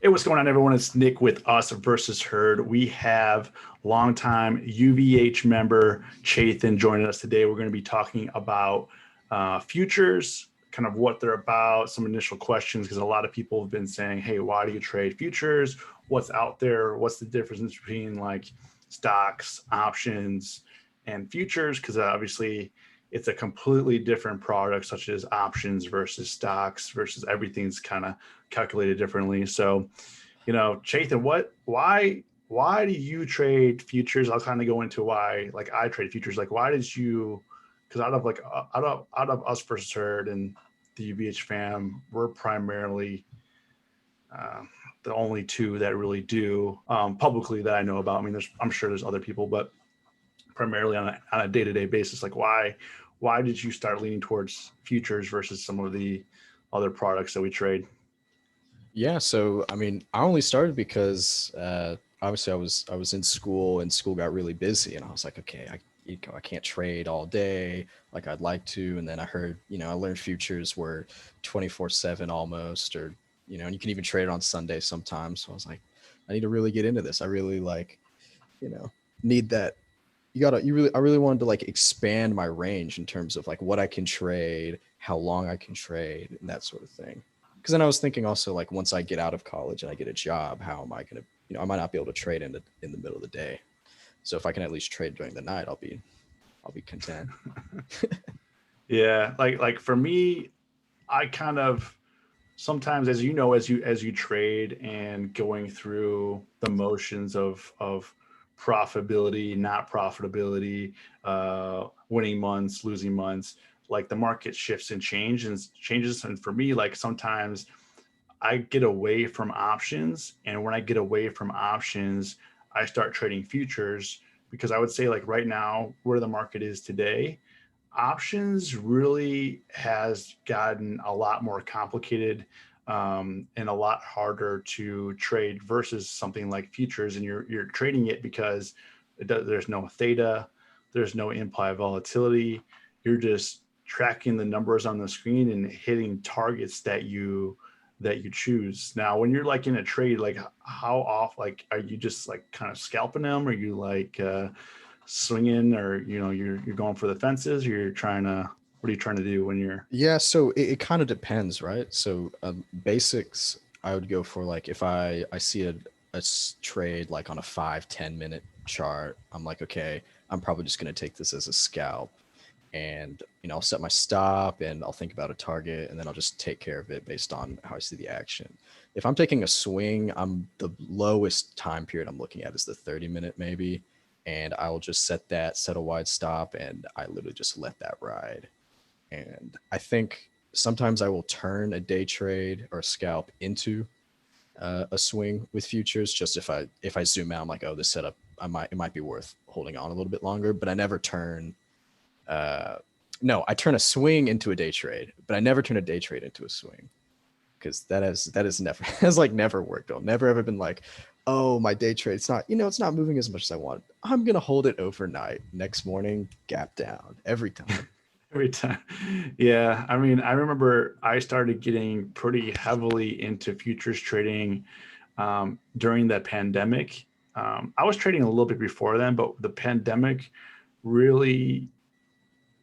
Hey, what's going on, everyone? It's Nick with Us Versus Herd. We have longtime UvH member Chetan joining us today. We're going to be talking about futures, kind of what they're about, some initial questions, because a lot of people have been saying, hey, why do you trade futures? What's out there? What's the difference between like stocks, options, and futures? Because obviously it's a completely different product, such as options versus stocks versus everything's kind of calculated differently. So, Chetan, why do you trade futures? I'll kind of go into why, like I trade futures. Like, why did you? Because out of us versus herd and the UvH fam, we're primarily uh, the only two that really do publicly that I know about. I mean, I'm sure there's other people, but primarily on a day-to-day basis. Like, why did you start leaning towards futures versus some of the other products that we trade? Yeah, so I mean, I only started because obviously I was in school and school got really busy, and I was like, okay, I can't trade all day like I'd like to. And then I heard, I learned futures were 24/7 almost, or and you can even trade it on Sunday sometimes. So I was like, I need to really get into this. I really you know, need that. I really wanted to like expand my range in terms of like what I can trade, how long I can trade, and that sort of thing. Because then I was thinking also like once I get out of college and I get a job, how am I going to, I might not be able to trade in the middle of the day. So if I can at least trade during the night, I'll be content. Yeah, like for me, I kind of sometimes, as you know, as you trade and going through the motions of profitability, not profitability, winning months, losing months, like the market shifts and changes. And for me, like sometimes I get away from options, and when I get away from options, I start trading futures because I would say like right now where the market is today, options really has gotten a lot more complicated and a lot harder to trade versus something like futures, and you're trading it because there's no theta, there's no implied volatility. You're just tracking the numbers on the screen and hitting targets that you choose. Now, when you're like in a trade, like how off, like are you just like kind of scalping them? Are you like swinging, or you're going for the fences, or you're trying to? What are you trying to do when you're? Yeah, so it kind of depends, right? So basics, I would go for like if I see a trade like on a 5-10 minute chart, I'm like, okay, I'm probably just going to take this as a scalp, and I'll set my stop and I'll think about a target, and then I'll just take care of it based on how I see the action. If I'm taking a swing, I'm the lowest time period I'm looking at is the 30 minute maybe, and I'll just set a wide stop, and I literally just let that ride. And I think sometimes I will turn a day trade or a scalp into a swing with futures. Just if I zoom out, I'm like, oh, this setup, it might be worth holding on a little bit longer. But I never turn. Uh, no, I turn a swing into a day trade, but I never turn a day trade into a swing, because that has never has like never worked. I've never ever been like, oh, my day trade, it's not moving as much as I want. I'm gonna hold it overnight. Next morning, gap down every time. Every time. Yeah. I mean, I remember I started getting pretty heavily into futures trading during the pandemic. I was trading a little bit before then, but the pandemic really,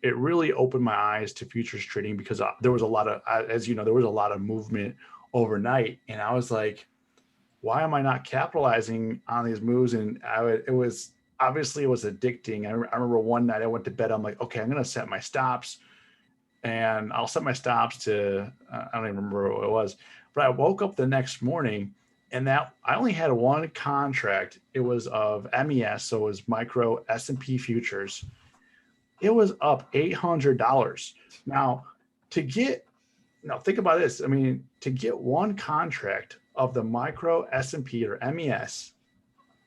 it really opened my eyes to futures trading because there was a lot of, as you know, there was a lot of movement overnight. And I was like, why am I not capitalizing on these moves? And it was obviously it was addicting. I remember one night I went to bed. I'm like, okay, I'm going to set my stops, and I'll set my stops to I don't even remember what it was, but I woke up the next morning and that I only had one contract. It was of MES, so it was micro S&P futures. It was up $800. Now, to get now think about this. I mean, to get one contract of the micro S&P or MES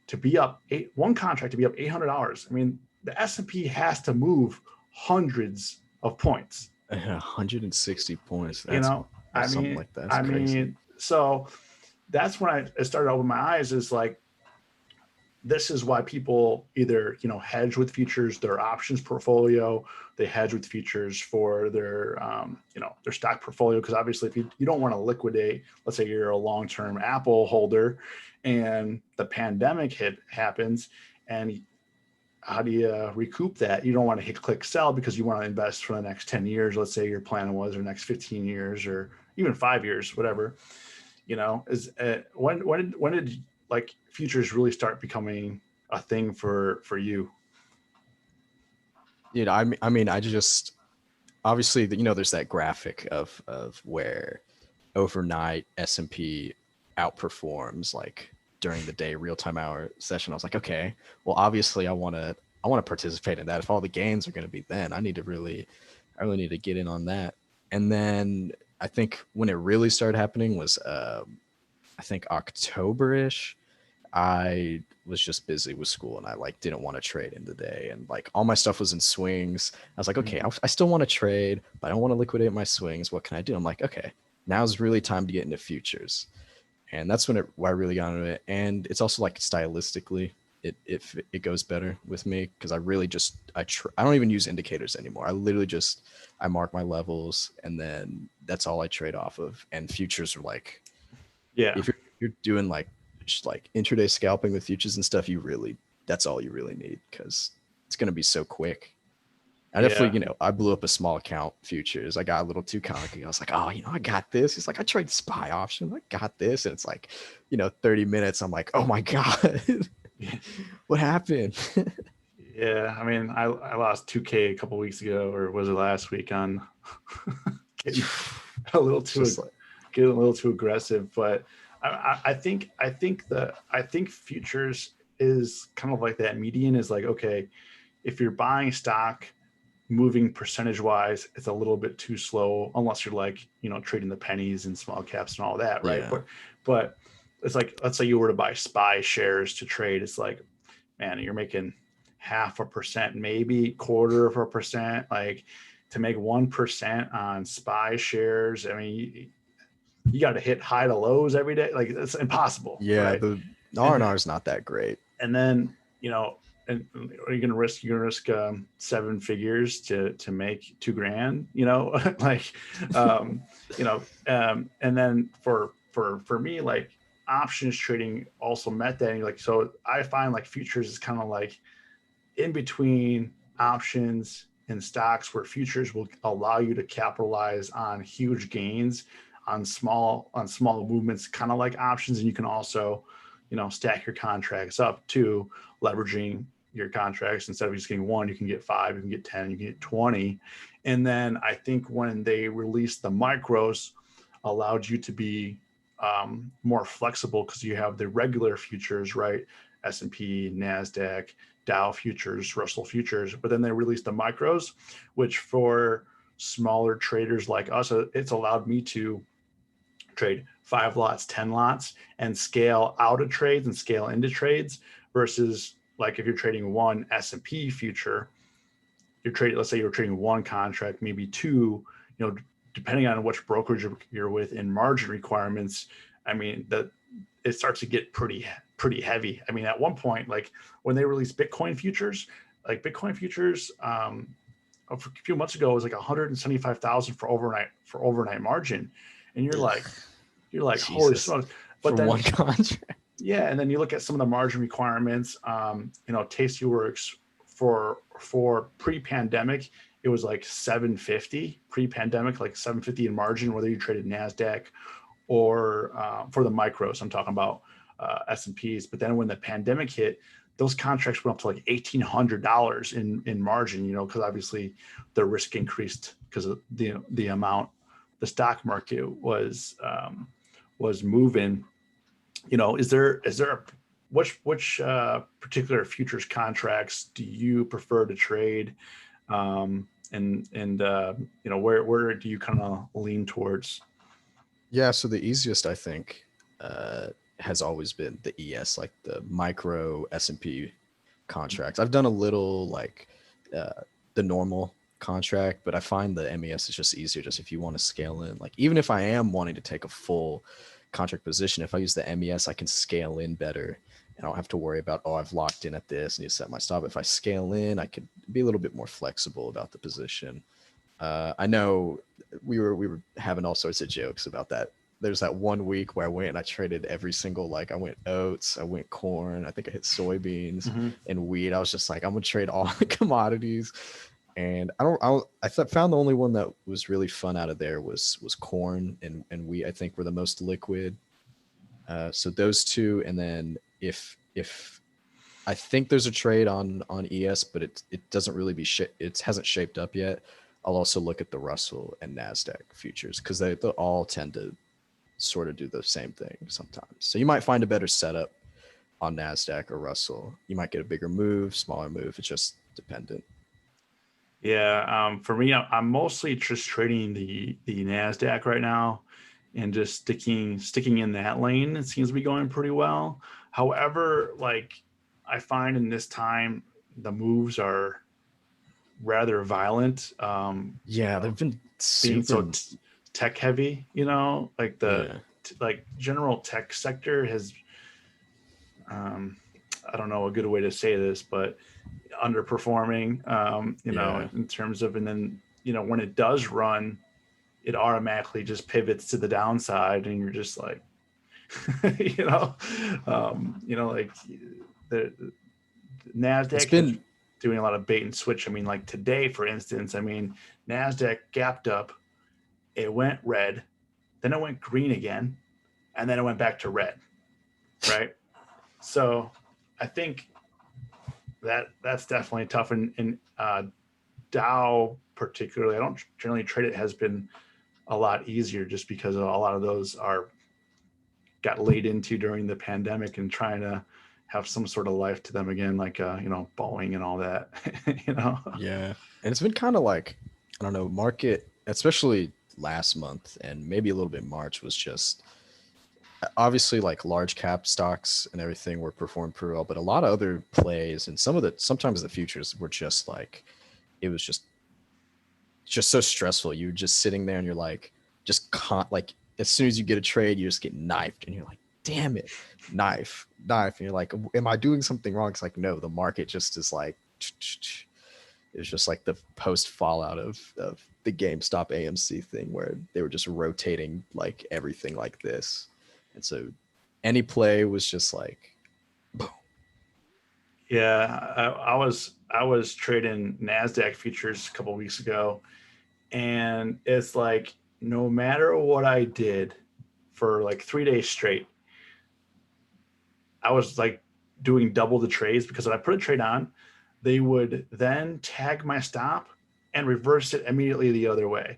to be up one contract to be up $800. I mean, the S&P has to move hundreds of points. 160 points. You That's know, I something mean, like that's I crazy. mean, so that's when I started to open my eyes. Is like this is why people either, hedge with futures, their options portfolio, they hedge with futures for their stock portfolio. Because obviously, if you don't want to liquidate, let's say you're a long-term Apple holder, and the pandemic happens, and how do you recoup that? You don't want to hit click sell because you want to invest for the next 10 years. Let's say your plan was, or next 15 years, or even 5 years, whatever. Is when did like futures really start becoming a thing for you? I just obviously, there's that graphic of where overnight S&P outperforms like during the day real time hour session. I was like, okay, well, obviously I want to participate in that. If all the gains are going to be then, I really need to get in on that. And then I think when it really started happening was I think October-ish. I was just busy with school and I like didn't want to trade in the day, and like all my stuff was in swings. I was like, okay, Mhm. I still want to trade, but I don't want to liquidate my swings. What can I do? I'm like, okay, now's really time to get into futures, and that's when I really got into it. And it's also like stylistically, it goes better with me because I really just I don't even use indicators anymore. I literally just I mark my levels and then that's all I trade off of. And futures are like Yeah, if you're doing like like intraday scalping with futures and stuff, you really that's all you really need because it's gonna be so quick. I yeah, definitely, I blew up a small account futures. I got a little too cocky. I was like, oh, I got this. It's like I trade SPY option. I got this. And it's like, 30 minutes. I'm like, oh my God, what happened? yeah. I mean, I lost 2K a couple weeks ago, or was it last week, on getting a little It's too just like, getting a little too aggressive. But I think futures is kind of like that median. Is like, okay, if you're buying stock, moving percentage wise, it's a little bit too slow, unless you're like, trading the pennies and small caps and all that, right? yeah. But it's like, let's say you were to buy SPY shares to trade. It's like, man, you're making 0.5%, maybe 1/4%. Like, to make 1% on SPY shares, I mean, you got to hit high to lows every day. Like, it's impossible, Yeah. right? The And R&R is not that great. and then, and are you gonna risk 7 figures to make 2 grand, like, um and then for me, like, options trading also met that. And like, so I find like futures is kind of like in between options and stocks, where futures will allow you to capitalize on huge gains on small movements, kind of like options. And you can also, stack your contracts up too, leveraging your contracts. Instead of just getting one, you can get five, you can get 10, you can get 20. And then I think when they released the micros, allowed you to be more flexible, because you have the regular futures, right? S&P, NASDAQ, Dow futures, Russell futures. But then they released the micros, which for smaller traders like us, it's allowed me to trade 5 lots, 10 lots, and scale out of trades and scale into trades. Versus, like, if you're trading one S&P future, let's say you're trading one contract, maybe two, depending on which brokerage you're with in margin requirements. I mean, that it starts to get pretty heavy. I mean, at one point, like when they released Bitcoin futures, a few months ago, it was like 175,000 for overnight margin. And Ugh, you're like, holy Jesus. smokes. But For then, one contract. yeah, and then you look at some of the margin requirements. Tastyworks, for pre-pandemic, it was like 750 pre-pandemic, like 750 in margin, whether you traded Nasdaq or for the micros. I'm talking about S&Ps. But then when the pandemic hit, those contracts went up to like $1,800 in margin. Because obviously the risk increased because of the amount the stock market was moving. Is there which particular futures contracts do you prefer to trade, and where do you kind of lean towards? Yeah, so the easiest I think has always been the ES, like the micro S&P contracts. I've done a little like uh, the normal contract, but I find the MES is just easier. Just if you want to scale in, like even if I am wanting to take a full contract position, if I use the MES, I can scale in better I don't have to worry about, oh, I've locked in at this and you set my stop. If I scale in, I could be a little bit more flexible about the position. I know we were having all sorts of jokes about that. There's that one week where I went and I traded every single, like I went oats, I went corn, I think I hit soybeans Mm-hmm. and wheat. I was just like, I'm gonna trade all the commodities. And found the only one that was really fun out of there was corn and wheat. I think were the most liquid. So those two, and then if I think there's a trade on ES, but it doesn't really it hasn't shaped up yet. I'll also look at the Russell and Nasdaq futures because they all tend to sort of do the same thing sometimes. So you might find a better setup on Nasdaq or Russell. You might get a bigger move, smaller move. It's just dependent. Yeah, for me, I'm mostly just trading the Nasdaq right now, and just sticking in that lane. It seems to be going pretty well. However, like I find in this time, the moves are rather violent. Yeah, they've been Being so super. tech heavy, like the Yeah, like general tech sector has, I don't know a good way to say this, but underperforming, yeah, in terms of, and then, when it does run, it automatically just pivots to the downside, and you're just like, you know, like the it's Nasdaq has been doing a lot of bait and switch. I mean, like today, for instance, I mean, Nasdaq gapped up, it went red, then it went green again, and then it went back to red, right? So I think that's definitely tough. And Dow particularly, I don't generally trade it, has been a lot easier just because a lot of those are got laid into during the pandemic and trying to have some sort of life to them again, like Boeing and all that. you know. Yeah. And it's been kind of like, I don't know, market, especially last month and maybe a little bit March was just obviously like large cap stocks and everything were performed pretty well, but a lot of other plays and sometimes the futures were just like, it was just so stressful. You're just sitting there and you're like, like as soon as you get a trade, you just get knifed and you're like, damn it, knife. And you're like, am I doing something wrong? It's like, no, the market just is like, it was just like the post fallout of the GameStop AMC thing where they were just rotating like everything like this. And so any play was just like, boom. Yeah, I was trading Nasdaq futures a couple of weeks ago, and it's like no matter what I did for like 3 days straight, I was like doing double the trades, because when I put a trade on, they would then tag my stop and reverse it immediately the other way.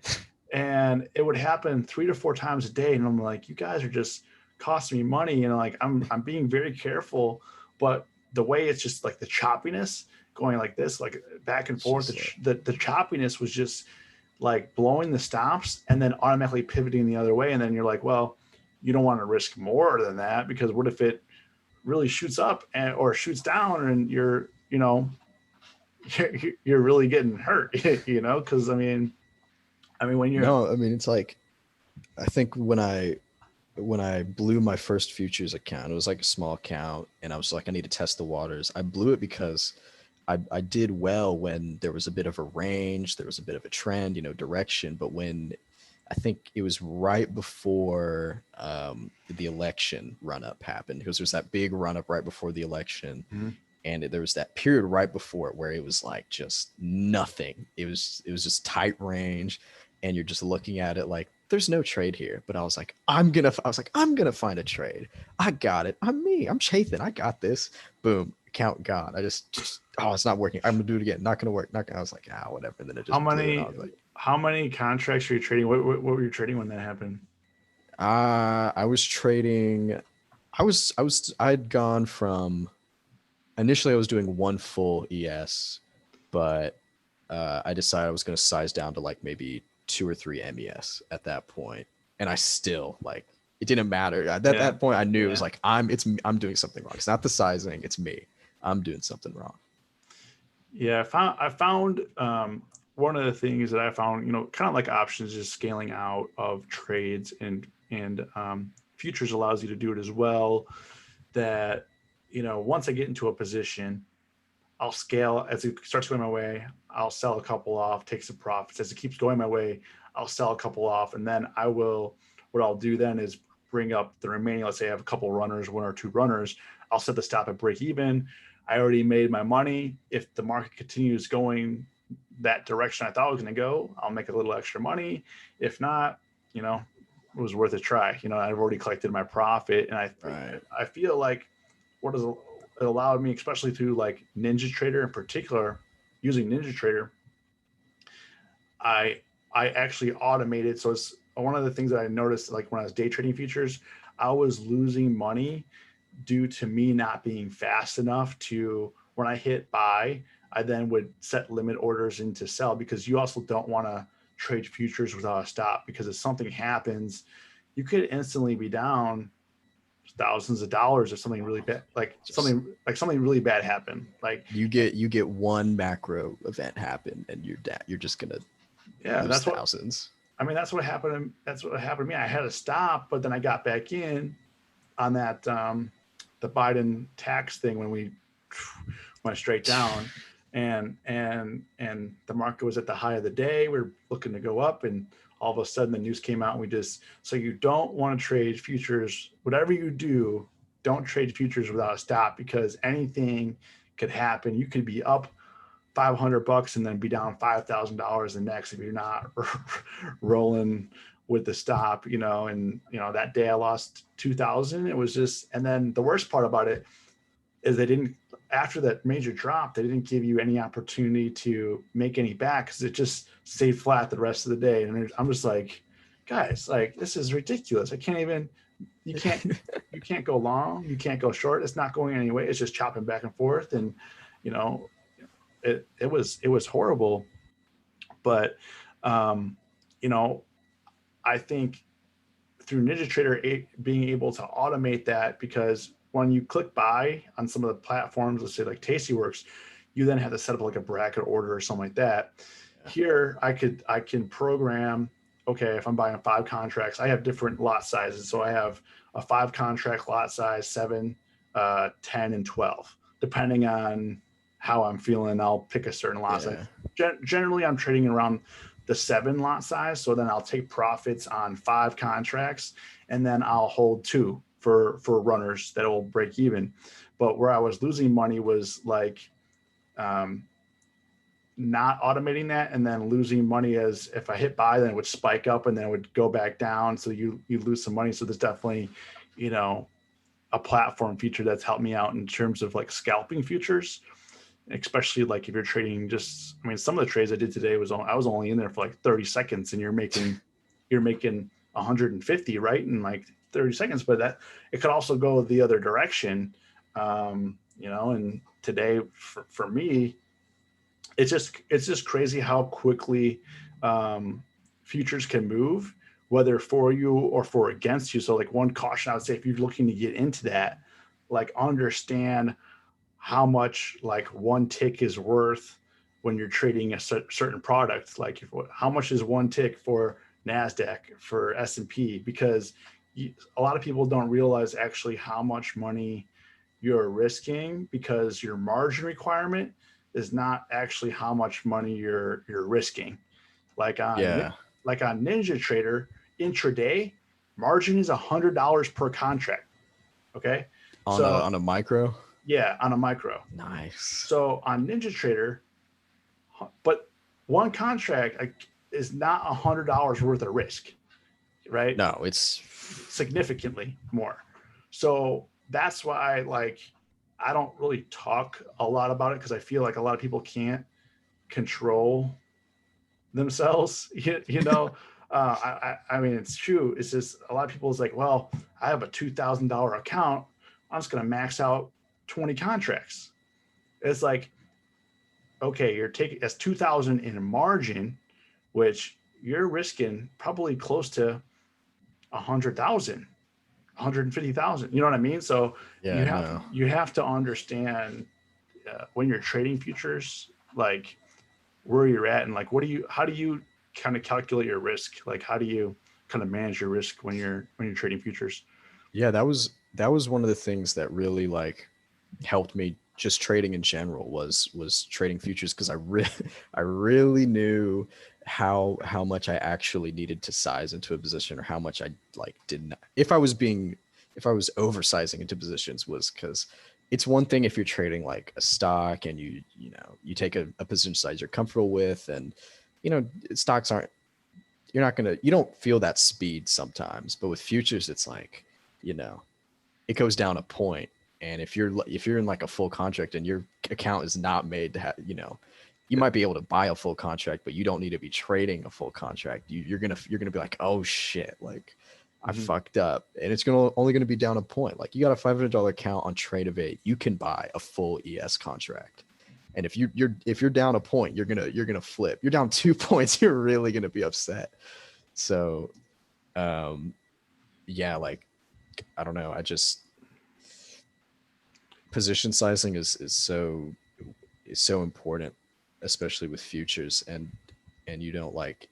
And it would happen 3 to 4 times a day. And I'm like, you guys are just costing me money. And like, I'm being very careful, but the way it's just like the choppiness going like this, like back and It's forth, just like, the choppiness was just like blowing the stops and then automatically pivoting the other way. And then you're like, well, you don't want to risk more than that, because what if it really shoots up or shoots down, and you're really getting hurt, because I mean when you're no, I mean, it's like, I think when I blew my first futures account, it was like a small account, and I was like, I need to test the waters. I blew it because I did well when there was a bit of a range, there was a bit of a trend, direction. But when I think it was right before the election run up happened, because there's that big run up right before the election, Mhm. and there was that period right before it where it was like just nothing. It was just tight range, and you're just looking at it like there's no trade here. But I'm gonna find a trade. I got it. I'm me. I'm Chetan. I got this. Boom. Account gone. I just oh, it's not working. I'm gonna do it again. Not gonna work. Not gonna. I was like, whatever. And then it how just blew, and I many was like, how many contracts are you trading? What were you trading when that happened? I was trading. I'd gone from initially I was doing one full ES, but I decided I was going to size down to like maybe two or three MES at that point, and I still like it didn't matter at Yeah, that point. I knew it was yeah, like I'm doing something wrong. It's not the sizing, it's me. I'm doing something wrong. yeah. I found one of the things that I found, kind of like options, is scaling out of trades, and futures allows you to do it as well. That once I get into a position, I'll scale as it starts going my way. I'll sell a couple off, take some profits. As it keeps going my way, I'll sell a couple off, and then what I'll do then is bring up the remaining. Let's say I have a couple runners, one or two runners. I'll set the stop at break even. I already made my money. If the market continues going that direction I thought it was going to go, I'll make a little extra money. If not, it was worth a try. I've already collected my profit, and I feel like what has it allowed me, especially through like NinjaTrader in particular, using NinjaTrader, I actually automated. So it's one of the things that I noticed, like when I was day trading futures, I was losing money due to me not being fast enough to, when I hit buy, I then would set limit orders into sell, because you also don't want to trade futures without a stop, because if something happens, you could instantly be down thousands of dollars if something really bad, something really bad happened. Like you get one macro event happen and you're just gonna lose thousands. That's what happened. That's what happened to me. I had to stop, but then I got back in on that the Biden tax thing when we went straight down, and the market was at the high of the day. We were looking to go up, and all of a sudden the news came out, and so you don't want to trade futures. Whatever you do, don't trade futures without a stop, because anything could happen. You could be up $500 and then be down $5,000 the next if you're not rolling with the stop, and that day I lost 2,000. It was just, and then the worst part about it is after that major drop, they didn't give you any opportunity to make any back, because it just stayed flat the rest of the day. And I'm just like, guys, like, this is ridiculous. You can't go long, you can't go short. It's not going anyway. It's just chopping back and forth. And, it was horrible. But, I think through NinjaTrader being able to automate that, because when you click buy on some of the platforms, let's say like Tastyworks, you then have to set up like a bracket order or something like that. Yeah. Here, I can program, okay, if I'm buying 5 contracts, I have different lot sizes. So I have a 5 contract lot size, 7, 10, and 12. Depending on how I'm feeling, I'll pick a certain lot size. Generally, I'm trading around the 7 lot size. So then I'll take profits on 5 contracts, and then I'll hold 2 for runners that will break even. But where I was losing money was like not automating that, and then losing money as if I hit buy, then it would spike up and then it would go back down. So you lose some money. So there's definitely, a platform feature that's helped me out in terms of like scalping futures, especially like if you're trading some of the trades I did today I was only in there for like 30 seconds, and you're making 150, right? In like 30 seconds, but that it could also go the other direction. And today for me, it's just crazy how quickly futures can move, whether for you or for against you. So like one caution I would say, if you're looking to get into that, like understand how much like one tick is worth when you're trading a certain product. Like how much is one tick for NASDAQ, for S&P, because a lot of people don't realize actually how much money you're risking, because your margin requirement is not actually how much money you're risking. Like on NinjaTrader intraday, margin is $100 per contract. Okay. On a micro? Yeah, on a micro. Nice. So on NinjaTrader, but one contract is not $100 worth of risk, right? No, it's significantly more. So that's why, like, I don't really talk a lot about it, because I feel like a lot of people can't control themselves. I mean, it's true. It's just a lot of people is like, well, I have a $2,000 account. I'm just going to max out 20 contracts. It's like, okay, you're taking that's 2,000 in margin, which you're risking probably close to 100,000, 150,000. You know what I mean? So you have to understand when you're trading futures, like where you're at, and like how do you kind of calculate your risk? Like how do you kind of manage your risk when you're trading futures? Yeah, that was one of the things that really like helped me just trading in general was trading futures, because I really knew how much I actually needed to size into a position, or how much I like didn't, if I was oversizing into positions, was because it's one thing if you're trading like a stock and you take a position size you're comfortable with, and stocks aren't, you don't feel that speed sometimes, but with futures it's like, you know it goes down a point. And if you're in like a full contract and your account is not made to have, you might be able to buy a full contract, but you don't need to be trading a full contract. You're gonna be like, oh shit, like I Mhm. fucked up, and it's only gonna be down a point. Like, you got a $500 account on Trade of 8, you can buy a full ES contract. And if you're down a point, you're gonna flip. You're down 2 points, you're really gonna be upset. So, um, yeah, like, I don't know. Position sizing is so important, especially with futures. And you won't, like,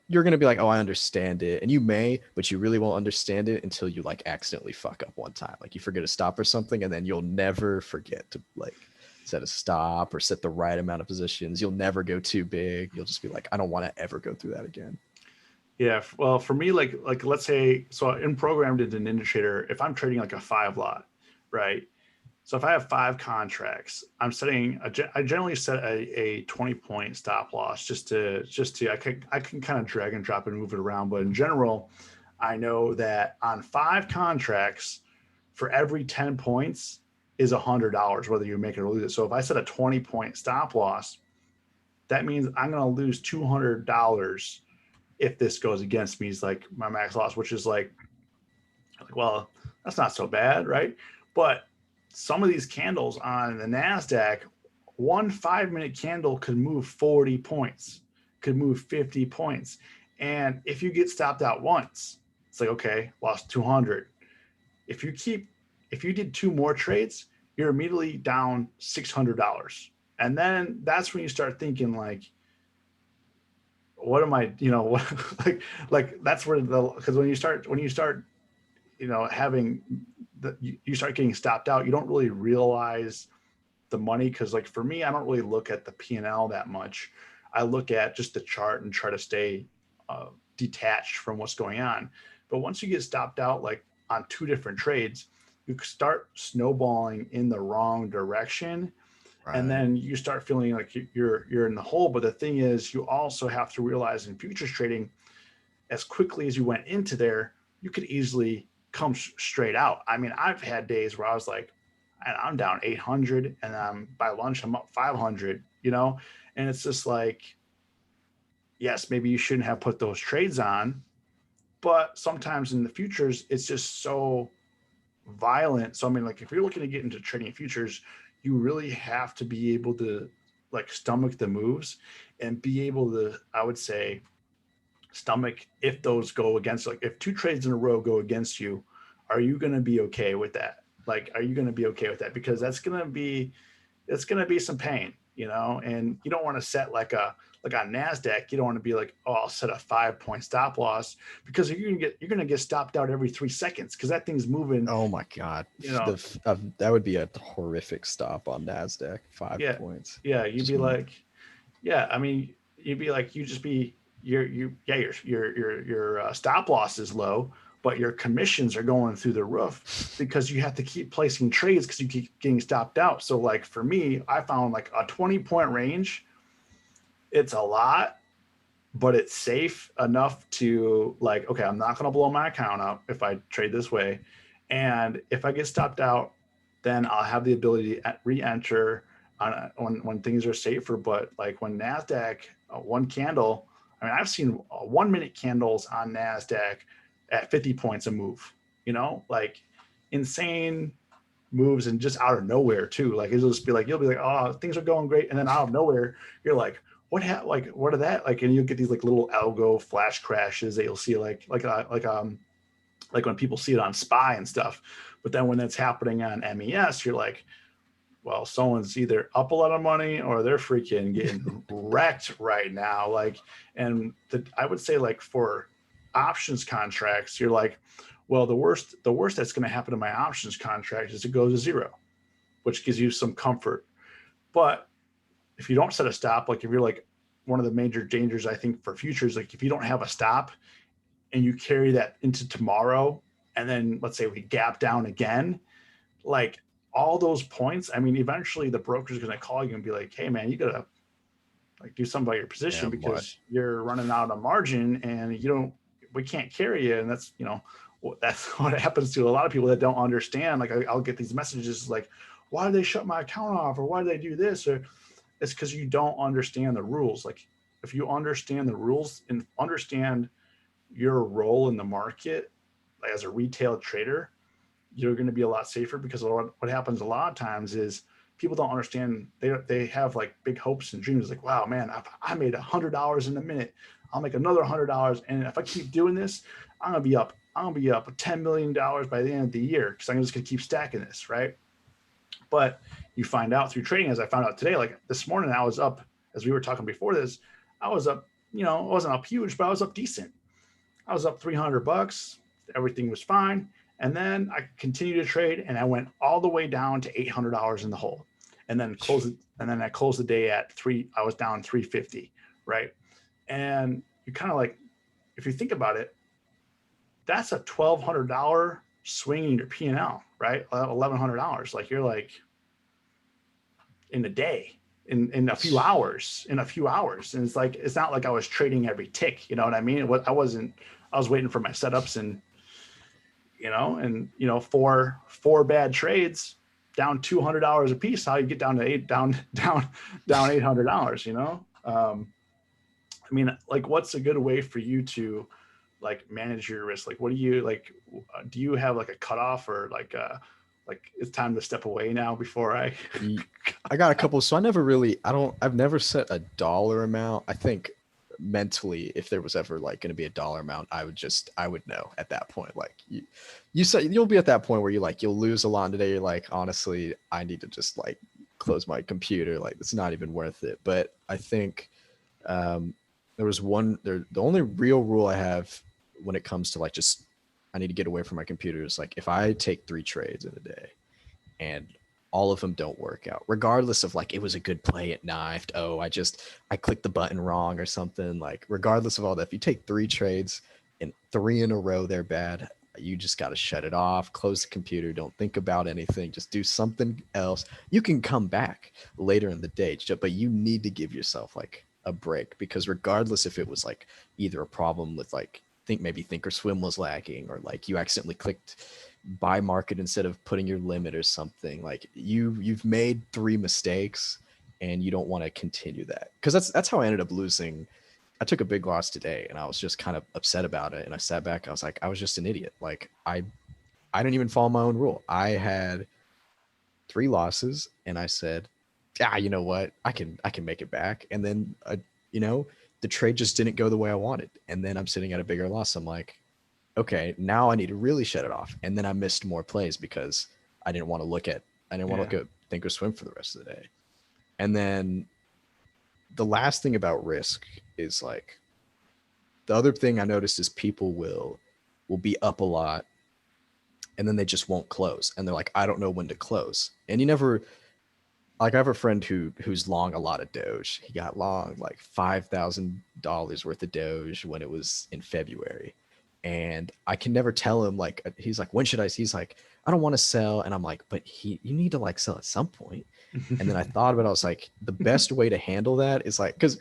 you're gonna be like, oh, I understand it, and you may, but you really won't understand it until you like accidentally fuck up one time, like you forget a stop or something, and then you'll never forget to like set a stop or set the right amount of positions. You'll never go too big. You'll just be like, I don't want to ever go through that again. Yeah, well, for me, like let's say, so in programmed into NinjaTrader, if I'm trading like a 5 lot, right? So if I have 5 contracts, I generally set a 20 point stop loss, just to I can kind of drag and drop and move it around. But in general, I know that on 5 contracts, for every 10 points is $100, whether you make it or lose it. So if I set a 20 point stop loss, that means I'm going to lose $200 if this goes against me. Is like my max loss, which is like, well, that's not so bad, right? But some of these candles on the NASDAQ, one 5 minute candle could move 40 points, could move 50 points. And if you get stopped out once, it's like, okay, lost 200. If you keep, if you did 2 more trades, you're immediately down $600. And then that's when you start thinking like, what am I, like that's where because when you start having you start getting stopped out, you don't really realize the money. Because like for me, I don't really look at the P&L that much. I look at just the chart and try to stay detached from what's going on. But once you get stopped out like on 2 different trades, you start snowballing in the wrong direction, and Right. then you start feeling like you're in the hole. But the thing is, you also have to realize in futures trading, as quickly as you went into there, you could easily come straight out. I mean, I've had days where I was like, I'm down 800, and by lunch I'm up 500, and it's just like, yes, maybe you shouldn't have put those trades on, but sometimes in the futures it's just so violent. So I mean, like if you're looking to get into trading futures, you really have to be able to like stomach the moves and be able to, I would say, stomach if those go against, like if 2 trades in a row go against you, are you going to be okay with that? Like, are you going to be okay with that? Because it's going to be some pain, and you don't want to set like on NASDAQ, you don't want to be like, oh, I'll set a 5 point stop loss, because you're going to get stopped out every 3 seconds because that thing's moving, Oh my god, you know. that would be a horrific stop on Nasdaq. Five Yeah. points. Yeah. You'd Just be like, yeah, I mean, you'd be like, you just be yeah, your stop loss is low, but your commissions are going through the roof because you have to keep placing trades because you keep getting stopped out. So like for me, I found like a 20 point range, it's a lot, but it's safe enough to like, okay, I'm not going to blow my account up if I trade this way. And if I get stopped out, then I'll have the ability to re-enter when things are safer. But like when NASDAQ, one candle, I mean, I've seen 1 minute candles on NASDAQ at 50 points a move, like insane moves, and just out of nowhere too. Like it'll just be like, you'll be like, oh, things are going great. And then out of nowhere, you're like, what are that? Like, and you'll get these like little algo flash crashes that you'll see like when people see it on SPY and stuff. But then when that's happening on MES, you're like, well, someone's either up a lot of money or they're freaking getting wrecked right now. Like, and I would say like for options contracts, you're like, well, the worst that's going to happen to my options contract is it goes to zero. which gives you some comfort. But if you don't set a stop, like if you're like one of the major dangers, I think for futures, like if you don't have a stop and you carry that into tomorrow, and then let's say we gap down again, like all those points, I mean, eventually the broker's going to call you and be like, hey man, you got to like do something about your position Damn what? because you're running out of margin and we can't carry you. And that's, that's what happens to a lot of people that don't understand. Like I'll get these messages like, why do they shut my account off? Or why do they do this? Or it's because you don't understand the rules. Like if you understand the rules and understand your role in the market like as a retail trader, you're going to be a lot safer because what happens a lot of times is people don't understand. They have like big hopes and dreams like, wow, man, I made $100 in a minute. I'll make another $100. And if I keep doing this, I'm going to be up $10 million by the end of the year because I'm just going to keep stacking this. Right. But you find out through trading, as I found out today, like this morning, I was up, as we were talking before this, I was up, I wasn't up huge, but I was up decent. I was up $300. Everything was fine. And then I continued to trade and I went all the way down to $800 in the hole. And then I closed the day at I was down 350, right? And you kind of like, if you think about it, that's a $1,200 swing in your P&L, right? $1,100. Like you're like in a day, in a few hours. And it's like, it's not like I was trading every tick, you know what I mean? I was waiting for my setups and four bad trades down $200 a piece. How you get down to down $800, I mean, like what's a good way for you to like manage your risk? Like, what do you like, do you have like a cutoff or like it's time to step away now before I got a couple. So I've never set a dollar amount. I think mentally, if there was ever like going to be a dollar amount, I would know at that point. Like you said, you'll be at that point where you'll lose a lot today. You're like, honestly, I need to just like close my computer. Like it's not even worth it. But I think there was the only real rule I have when it comes to like just I need to get away from my computer is like if I take 3 trades in a day and all of them don't work out, regardless of like it was a good play, it knifed, I clicked the button wrong or something, like regardless of all that, if you take 3 trades and 3 in a row they're bad, you just got to shut it off, close the computer, don't think about anything, just do something else. You can come back later in the day, but you need to give yourself like a break, because regardless if it was like either a problem with like maybe Thinkorswim was lagging, or like you accidentally clicked buy market instead of putting your limit or something, like you've made 3 mistakes and you don't want to continue that, because that's how I ended up losing. I took a big loss today and I was just kind of upset about it, and I sat back, I was like, I was just an idiot. Like I didn't even follow my own rule. I had 3 losses and I said, you know what, I can make it back. And then the trade just didn't go the way I wanted, and then I'm sitting at a bigger loss. I'm like, okay, now I need to really shut it off. And then I missed more plays because I didn't want to look at Thinkorswim for the rest of the day. And then the last thing about risk is like, the other thing I noticed is people will be up a lot and then they just won't close. And they're like, I don't know when to close. And you never, like I have a friend who's long a lot of Doge. He got long like $5,000 worth of Doge when it was in February. And I can never tell him, like, he's like, when should I? He's like, I don't want to sell. And I'm like, but you need to like sell at some point. And then I thought about it. I was like, the best way to handle that is like, because,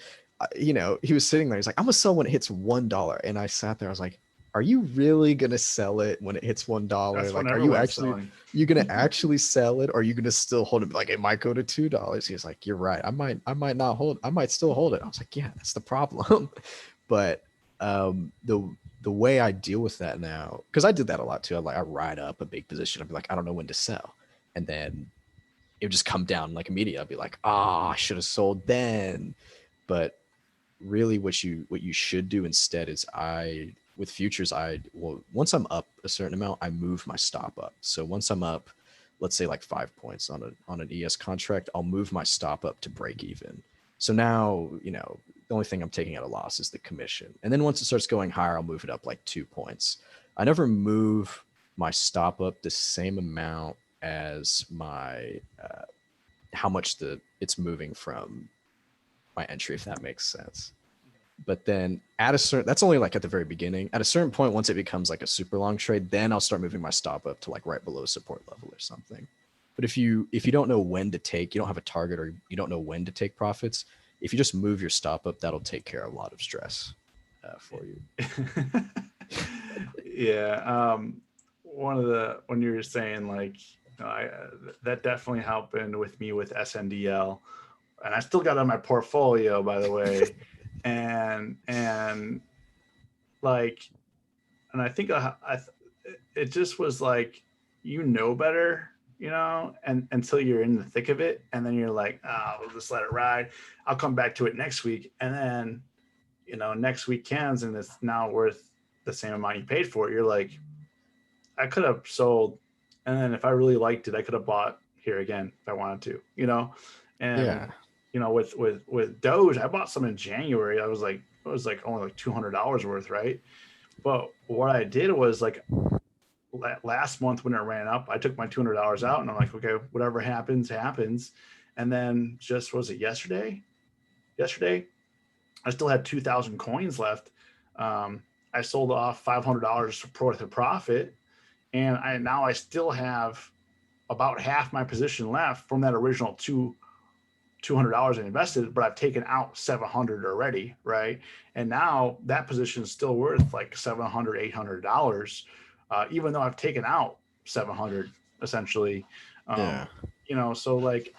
he was sitting there. He's like, I'm going to sell when it hits $1. And I sat there. I was like, are you really going to sell it when it hits $1? Like, are you going to actually sell it? Or are you going to still hold it? Like, it might go to $2. He's like, you're right. I might not hold. I might still hold it. I was like, yeah, that's the problem. But the way I deal with that now, because I did that a lot too. I ride up a big position. I'd be like, I don't know when to sell. And then it would just come down like immediately. I'd be like, I should have sold then. But really what you should do instead is with futures, once I'm up a certain amount, I move my stop up. So once I'm up, let's say like 5 points on an ES contract, I'll move my stop up to break even. So now, the only thing I'm taking at a loss is the commission. And then once it starts going higher, I'll move it up like 2 points. I never move my stop up the same amount as my how much it's moving from my entry, if that makes sense. But then at a certain, that's only like at the very beginning. At a certain point, once it becomes like a super long trade, then I'll start moving my stop up to like right below support level or something. But if you don't know when to take, you don't have a target, or you don't know when to take profits, if you just move your stop up, that'll take care of a lot of stress for you. Yeah. One of the, when you were saying like, that definitely happened with me with SNDL, and I still got it on my portfolio, by the way. And like, and I think it just was like, better, and until you're in the thick of it, and then you're like, oh, we'll just let it ride. I'll come back to it next week, and then next week cans, and it's now worth the same amount you paid for it. You're like, I could have sold, and then if I really liked it, I could have bought here again if I wanted to, and Yeah. with Doge, I bought some in January. I was like, it was like only like $200 worth, right? But what I did was like, last month when it ran up, I took my $200 out, and I'm like, okay, whatever happens, happens. And then just, was it yesterday? Yesterday, I still had 2,000 coins left. I sold off $500 worth of profit, and I still have about half my position left from that original $200 I invested, but I've taken out 700 already, right? And now that position is still worth like $700, $800, even though I've taken out 700 essentially. Yeah. So like,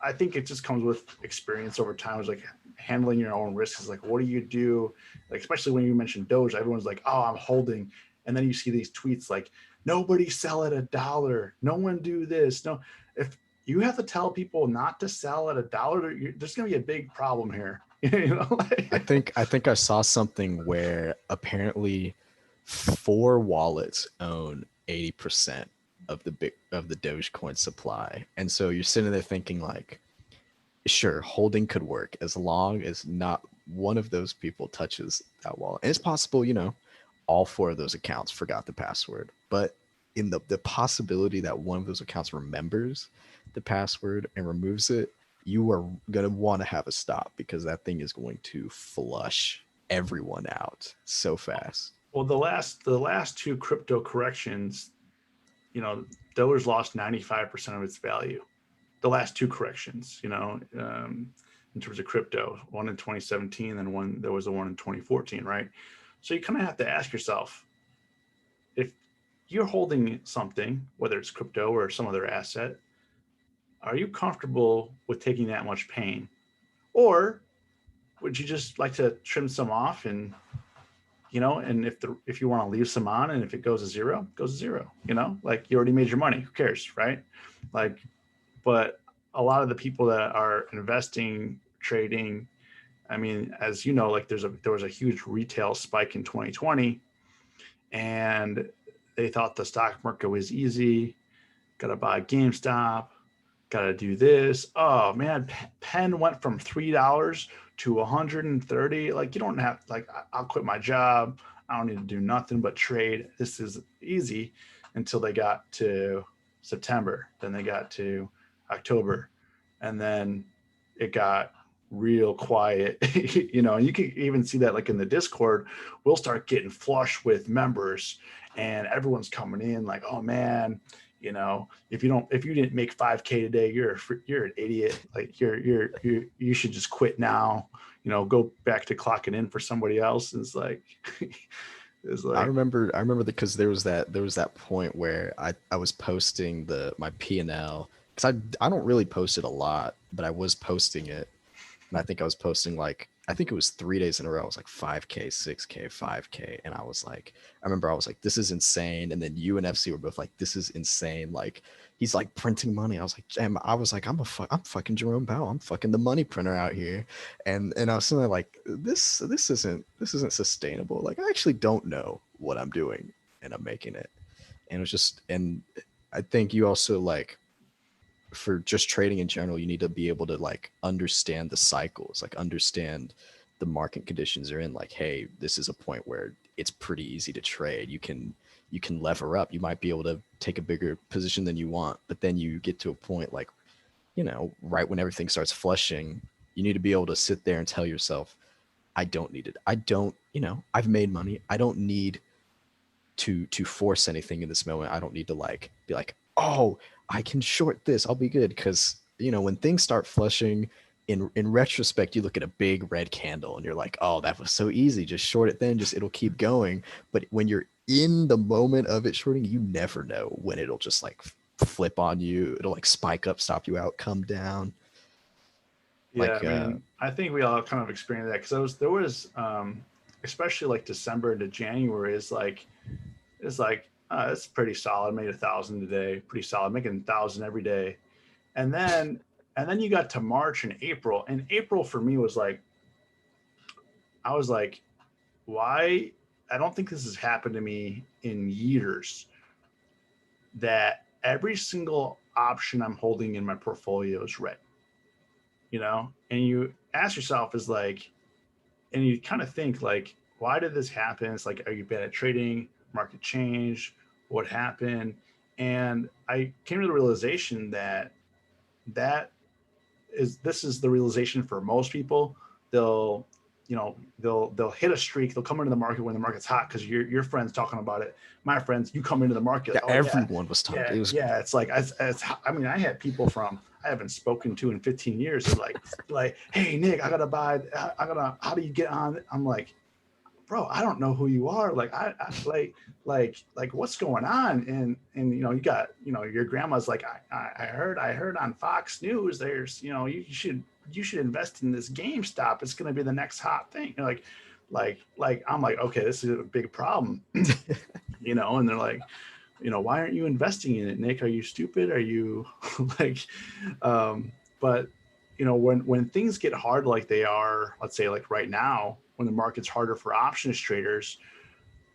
I think it just comes with experience over time. It's like handling your own risks. Is like, what do you do? Like, especially when you mentioned Doge, everyone's like, oh, I'm holding. And then you see these tweets like, nobody sell at $1. No one do this. No, if you have to tell people not to sell at $1, there's going to be a big problem here. I think I saw something where apparently 4 wallets own 80% of the Dogecoin supply. And so you're sitting there thinking like, sure, holding could work as long as not one of those people touches that wallet. And it's possible, all 4 of those accounts forgot the password. But in the possibility that one of those accounts remembers the password and removes it, you are going to want to have a stop, because that thing is going to flush everyone out so fast. Well, the last two crypto corrections, Doge lost 95% of its value. The last two corrections, in terms of crypto, one in 2017 and there was a one in 2014, right? So you kind of have to ask yourself, if you're holding something, whether it's crypto or some other asset, are you comfortable with taking that much pain? Or would you just like to trim some off, and and if you want to leave some on, and if it goes to zero, it goes to zero, like, you already made your money, who cares, right? Like, but a lot of the people that are investing, trading, I mean, as you know, like, there was a huge retail spike in 2020, and they thought the stock market was easy. Got to buy GameStop, got to do this. Oh man, Penn went from $3 to 130. Like, you don't have, like, I'll quit my job. I don't need to do nothing but trade. This is easy, until they got to September. Then they got to October, and then it got real quiet. And you can even see that, like, in the Discord, we'll start getting flush with members, and everyone's coming in like, oh man, if you didn't make 5K today, you're an idiot. Like, you should just quit now. Go back to clocking in for somebody else. It's like, I remember because there was that point where I was posting my P&L, because I don't really post it a lot, but I was posting it. And I think I was posting like, I think it was 3 days in a row. I was like 5K, 6K, 5K. And I remember I was like, this is insane. And then you and FC were both like, this is insane. Like, he's like printing money. I was like, damn, I'm fucking Jerome Powell. I'm fucking the money printer out here. And I was sitting there like, this isn't sustainable. Like, I actually don't know what I'm doing, and I'm making it. And it was just, and I think you also, like, for just trading in general, you need to be able to like understand the cycles, like understand the market conditions are in. Like, hey, this is a point where it's pretty easy to trade. You can you can lever up. You might be able to take a bigger position than you want, but then you get to a point like, right when everything starts flushing, you need to be able to sit there and tell yourself, I don't need it. I don't, I've made money. I don't need to force anything in this moment. I don't need to like be like, oh, I can short this. I'll be good. Cause when things start flushing, in retrospect, you look at a big red candle and you're like, oh, that was so easy. Just short it then, just it'll keep going. But when you're in the moment of it shorting, you never know when it'll just like flip on you. It'll like spike up, stop you out, come down. Yeah, Like I mean, I think we all kind of experienced that because there was especially like December to January is like it's pretty solid. Made 1,000 a day, pretty solid. Making 1,000 every day, and then you got to March and April, and April for me was like I was like, why? I don't think this has happened to me in years. That every single option I'm holding in my portfolio is red, and you ask yourself is like, and you kind of think like, why did this happen? It's like, are you bad at trading? Market change? What happened? And I came to the realization that that this is the realization for most people. They'll they'll hit a streak. They'll come into the market when the market's hot because your friends talking about it. My friends, you come into the market yeah, like, oh yeah, everyone was talking. yeah, It was yeah. It's like I mean, I had people from I haven't spoken to in 15 years. They're like, hey Nick, I gotta buy. I gotta. How do you get on? I'm like, bro, I don't know who you are. Like, I like what's going on? And you got, your grandma's like, I heard on Fox News, there's, you should invest in this GameStop. It's going to be the next hot thing. Like, I'm like, okay, this is a big problem, and they're like, why aren't you investing in it, Nick? Are you stupid? Are you like, but when things get hard like they are, let's say like right now, when the market's harder for options traders,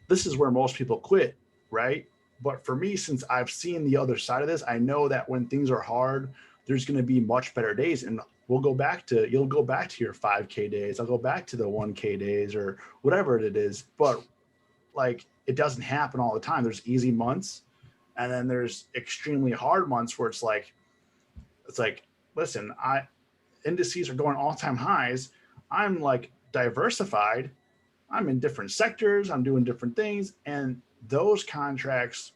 this is where most people quit, right? But for me, since I've seen the other side of this, I know that when things are hard, there's going to be much better days, and you'll go back to your 5K days. I'll go back to the 1K days or whatever it is. But like, it doesn't happen all the time. There's easy months, and then there's extremely hard months where it's like, listen, indices are going all-time highs. I'm like diversified. I'm in different sectors. I'm doing different things, and those contracts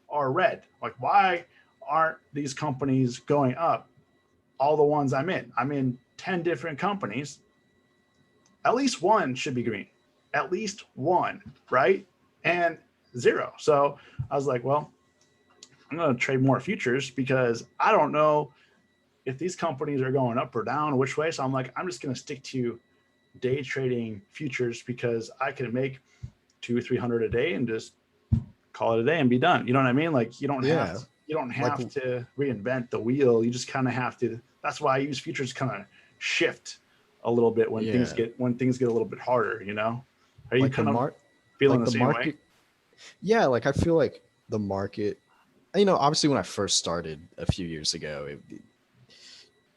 are red. Like, why aren't these companies going up? All the ones I'm in 10 different companies. At least one should be green. At least one, right? And zero. So I was like, well, I'm going to trade more futures because I don't know if these companies are going up or down, which way. So I'm like, I'm just going to stick to day trading futures because I can make 200-300 a day and just call it a day and be done. You know what I mean? Like, you don't yeah, like have to reinvent the wheel. You just kind of have to. That's why I use futures kind of shift a little bit when things yeah, get a little bit harder. Are you like the kind of mark, feeling like the the same way? market. Yeah, like I feel like the market. Obviously, when I first started a few years ago,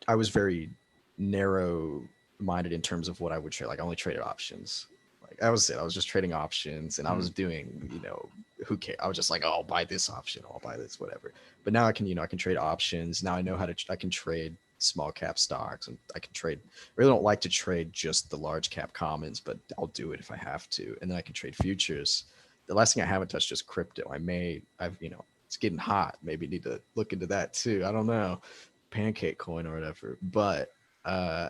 I was very narrow minded in terms of what I would trade. Like I only traded options. Like that was it. I was just trading options and I was Mhm. doing, who cares? I was just like, oh, I'll buy this option, I'll buy this, whatever. But now I can trade options. Now I know I can trade small cap stocks and I can trade. I really don't like to trade just the large cap commons, but I'll do it if I have to. And then I can trade futures. The last thing I haven't touched is crypto. It's getting hot. Maybe need to look into that too. I don't know, pancake coin or whatever. But uh,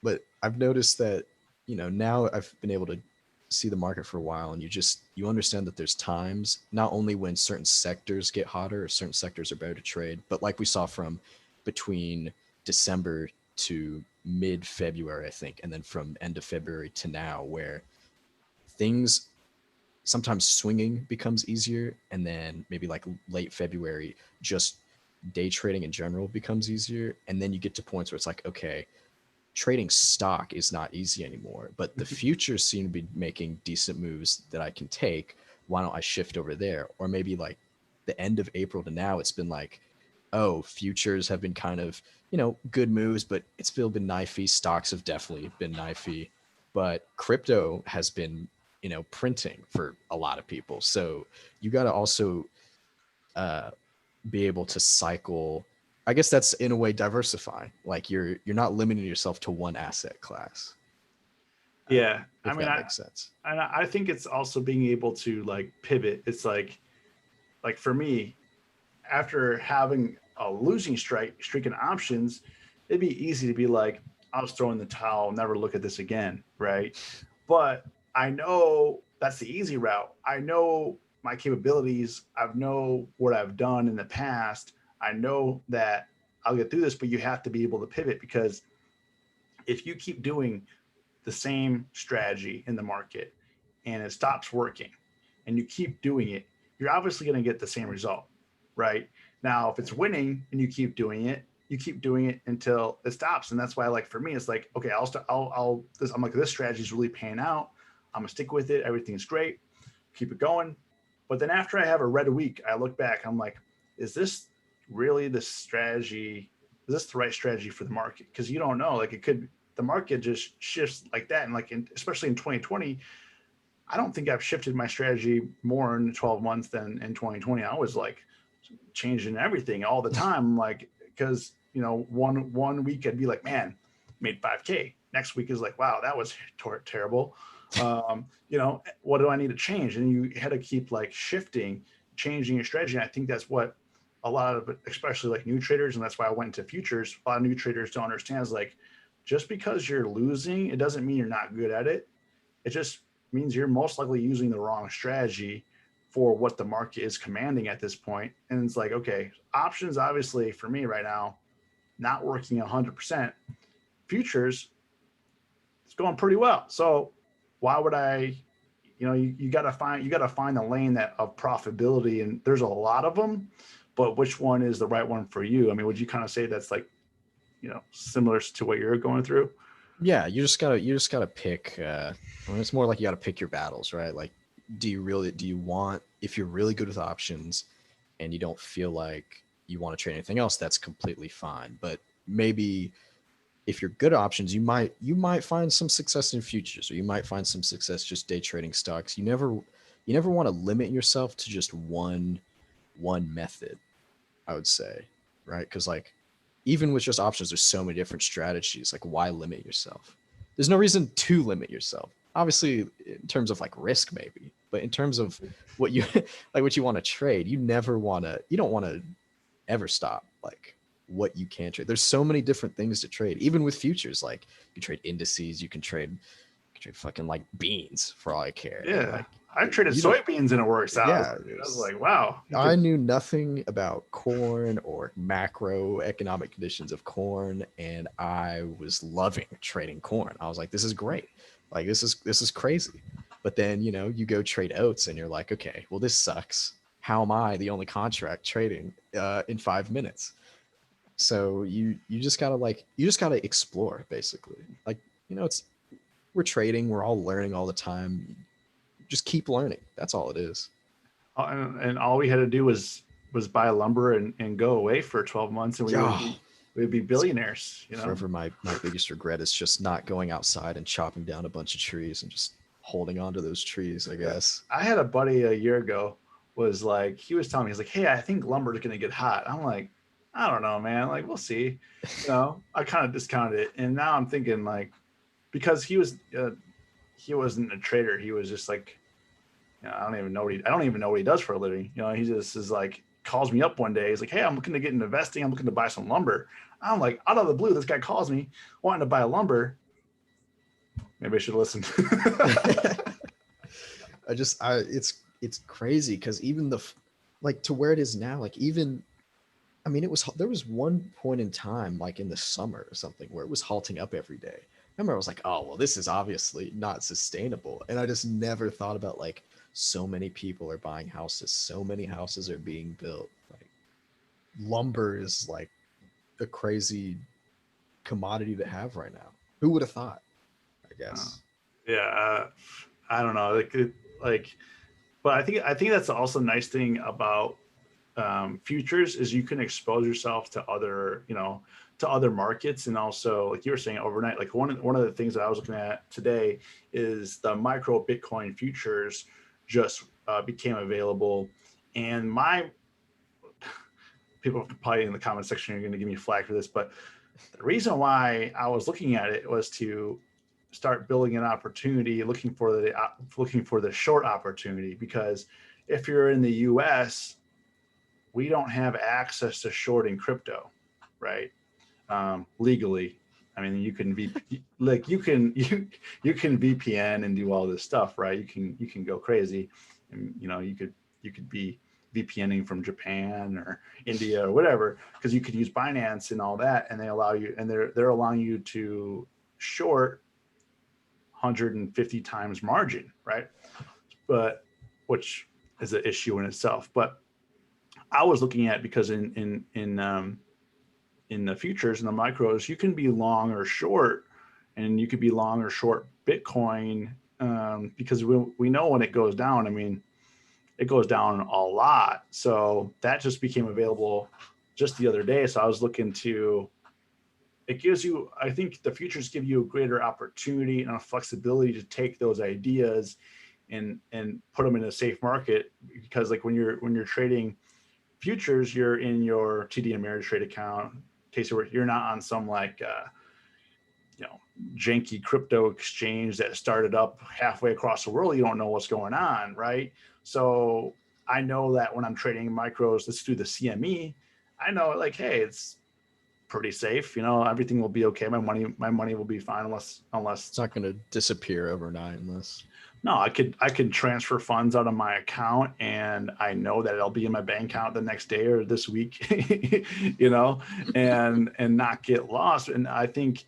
but I've noticed that now I've been able to see the market for a while, and you understand that there's times not only when certain sectors get hotter or certain sectors are better to trade, but like we saw from between December to mid February, I think, and then from end of February to now, where things sometimes swinging becomes easier, and then maybe like late February, just day trading in general becomes easier, and then you get to points where it's like, okay, trading stock is not easy anymore, but the futures seem to be making decent moves that I can take. Why don't I shift over there? Or maybe like the end of April to now, it's been like, oh, futures have been kind of, good moves, but it's still been knifey. Stocks have definitely been knifey, but crypto has been printing for a lot of people. So you got to also be able to cycle. I guess that's in a way diversify. Like you're not limiting yourself to one asset class. Yeah. I If mean, that makes sense. I think it's also being able to like pivot. It's like for me, after having a losing streak in options, it'd be easy to be like, I'll just throw in the towel, never look at this again, right? But I know that's the easy route. I know my capabilities. I know what I've done in the past. I know that I'll get through this, but you have to be able to pivot because if you keep doing the same strategy in the market and it stops working and you keep doing it, you're obviously going to get the same result, right? Now, if it's winning and you keep doing it, you keep doing it until it stops. And that's why, like, for me, it's like, okay, I'm like, this strategy is really paying out. I'm gonna stick with it. Everything's great. Keep it going. But then after I have a red week, I look back, I'm like, is this really the strategy? Is this the right strategy for the market? Because you don't know, like the market just shifts like that. And like, especially in 2020, I don't think I've shifted my strategy more in 12 months than in 2020. I was like changing everything all the time. Like, because, one week I'd be like, man, made 5K. Next week is like, wow, that was terrible. What do I need to change? And you had to keep like shifting, changing your strategy. And I think that's what a lot of, especially like new traders, and that's why I went into futures. A lot of new traders don't understand is like, just because you're losing, it doesn't mean you're not good at it. It just means you're most likely using the wrong strategy for what the market is commanding at this point. And it's like, okay, options obviously for me right now, not working 100%. Futures, it's going pretty well. So why would I, you got to find the lane that of profitability, and there's a lot of them, but which one is the right one for you? I mean, would you kind of say that's like, similar to what you're going through? Yeah, you just gotta pick. It's more like you gotta pick your battles, right? Like, do you want, if you're really good with options and you don't feel like you want to trade anything else, that's completely fine. But maybe if you're good at options, you might find some success in futures, or you might find some success just day trading stocks. You never want to limit yourself to just one method, I would say, right? Because like even with just options, there's so many different strategies. Like, why limit yourself? There's no reason to limit yourself. Obviously, in terms of like risk, maybe, but in terms of what you like, what you want to trade, you don't want to ever stop like what you can trade. There's so many different things to trade, even with futures. Like, you can trade indices, you can trade fucking like beans for all I care, and Yeah. like I've traded you don't. soybeans and it works out. Yeah, I was like, wow, you I could. knew nothing about corn or macroeconomic conditions of corn, and I was loving trading corn. I was like, this is great. Like, this is crazy. But then, you go trade oats and you're like, okay, well, this sucks. How am I the only contract trading in 5 minutes? So you just gotta explore, basically. Like, it's we're trading, we're all learning all the time. Just keep learning. That's all it is. And all we had to do was buy lumber and go away for 12 months, and Yeah. we'd be billionaires. Forever my biggest regret is just not going outside and chopping down a bunch of trees and just holding on to those trees, I Yeah. guess. I had a buddy a year ago was like, he was telling me, he's like, hey, I think lumber is going to get hot. I'm like, I don't know, man. Like, we'll see. I kind of discounted it. And now I'm thinking like, because he wasn't a trader. He was just like, I don't even know I don't even know what he does for a living. He just is like, calls me up one day. He's like, hey, I'm looking to get into investing. I'm looking to buy some lumber. I'm like, out of the blue, this guy calls me wanting to buy lumber. Maybe I should listen. It's crazy because even like to where it is now, like even, I mean, there was one point in time, like in the summer or something, where it was halting up every day. I remember I was like, oh, well, this is obviously not sustainable. And I just never thought about like so many people are buying houses, so many houses are being built. Like, lumber is like a crazy commodity to have right now. Who would have thought? I Uh, guess. yeah, I don't know. Like, but I think that's also a nice thing about futures is you can expose yourself to to other markets. And also, like you were saying, overnight, like one of the things that I was looking at today is the micro Bitcoin futures just became available. And my people probably in the comment section are going to give me flack for this, but the reason why I was looking at it was to start building an opportunity, looking for the short opportunity, because if you're in the US, we don't have access to shorting crypto, right? Legally. I mean, you can you can VPN and do all this stuff, right? You can go crazy, and you could be VPNing from Japan or India or whatever, because you could use Binance and all that, and they're allowing you to short 150 times margin, right? But which is an issue in itself. But I was looking at, because in the futures and the micros, you can be long or short, and you could be long or short Bitcoin, because we know when it goes down, I mean, it goes down a lot. So that just became available just the other day. So I was looking to, it gives you, I think the futures give you a greater opportunity and a flexibility to take those ideas and put them in a safe market, because like when you're trading futures, you're in your TD Ameritrade account. In case you're not on some like janky crypto exchange that started up halfway across the world. You don't know what's going on, right? So I know that when I'm trading micros, let's do the CME. I know, like, hey, it's pretty safe. Everything will be okay. My money will be fine unless It's not going to disappear overnight unless. No, I could transfer funds out of my account, and I know that it'll be in my bank account the next day or this week, and not get lost. And I think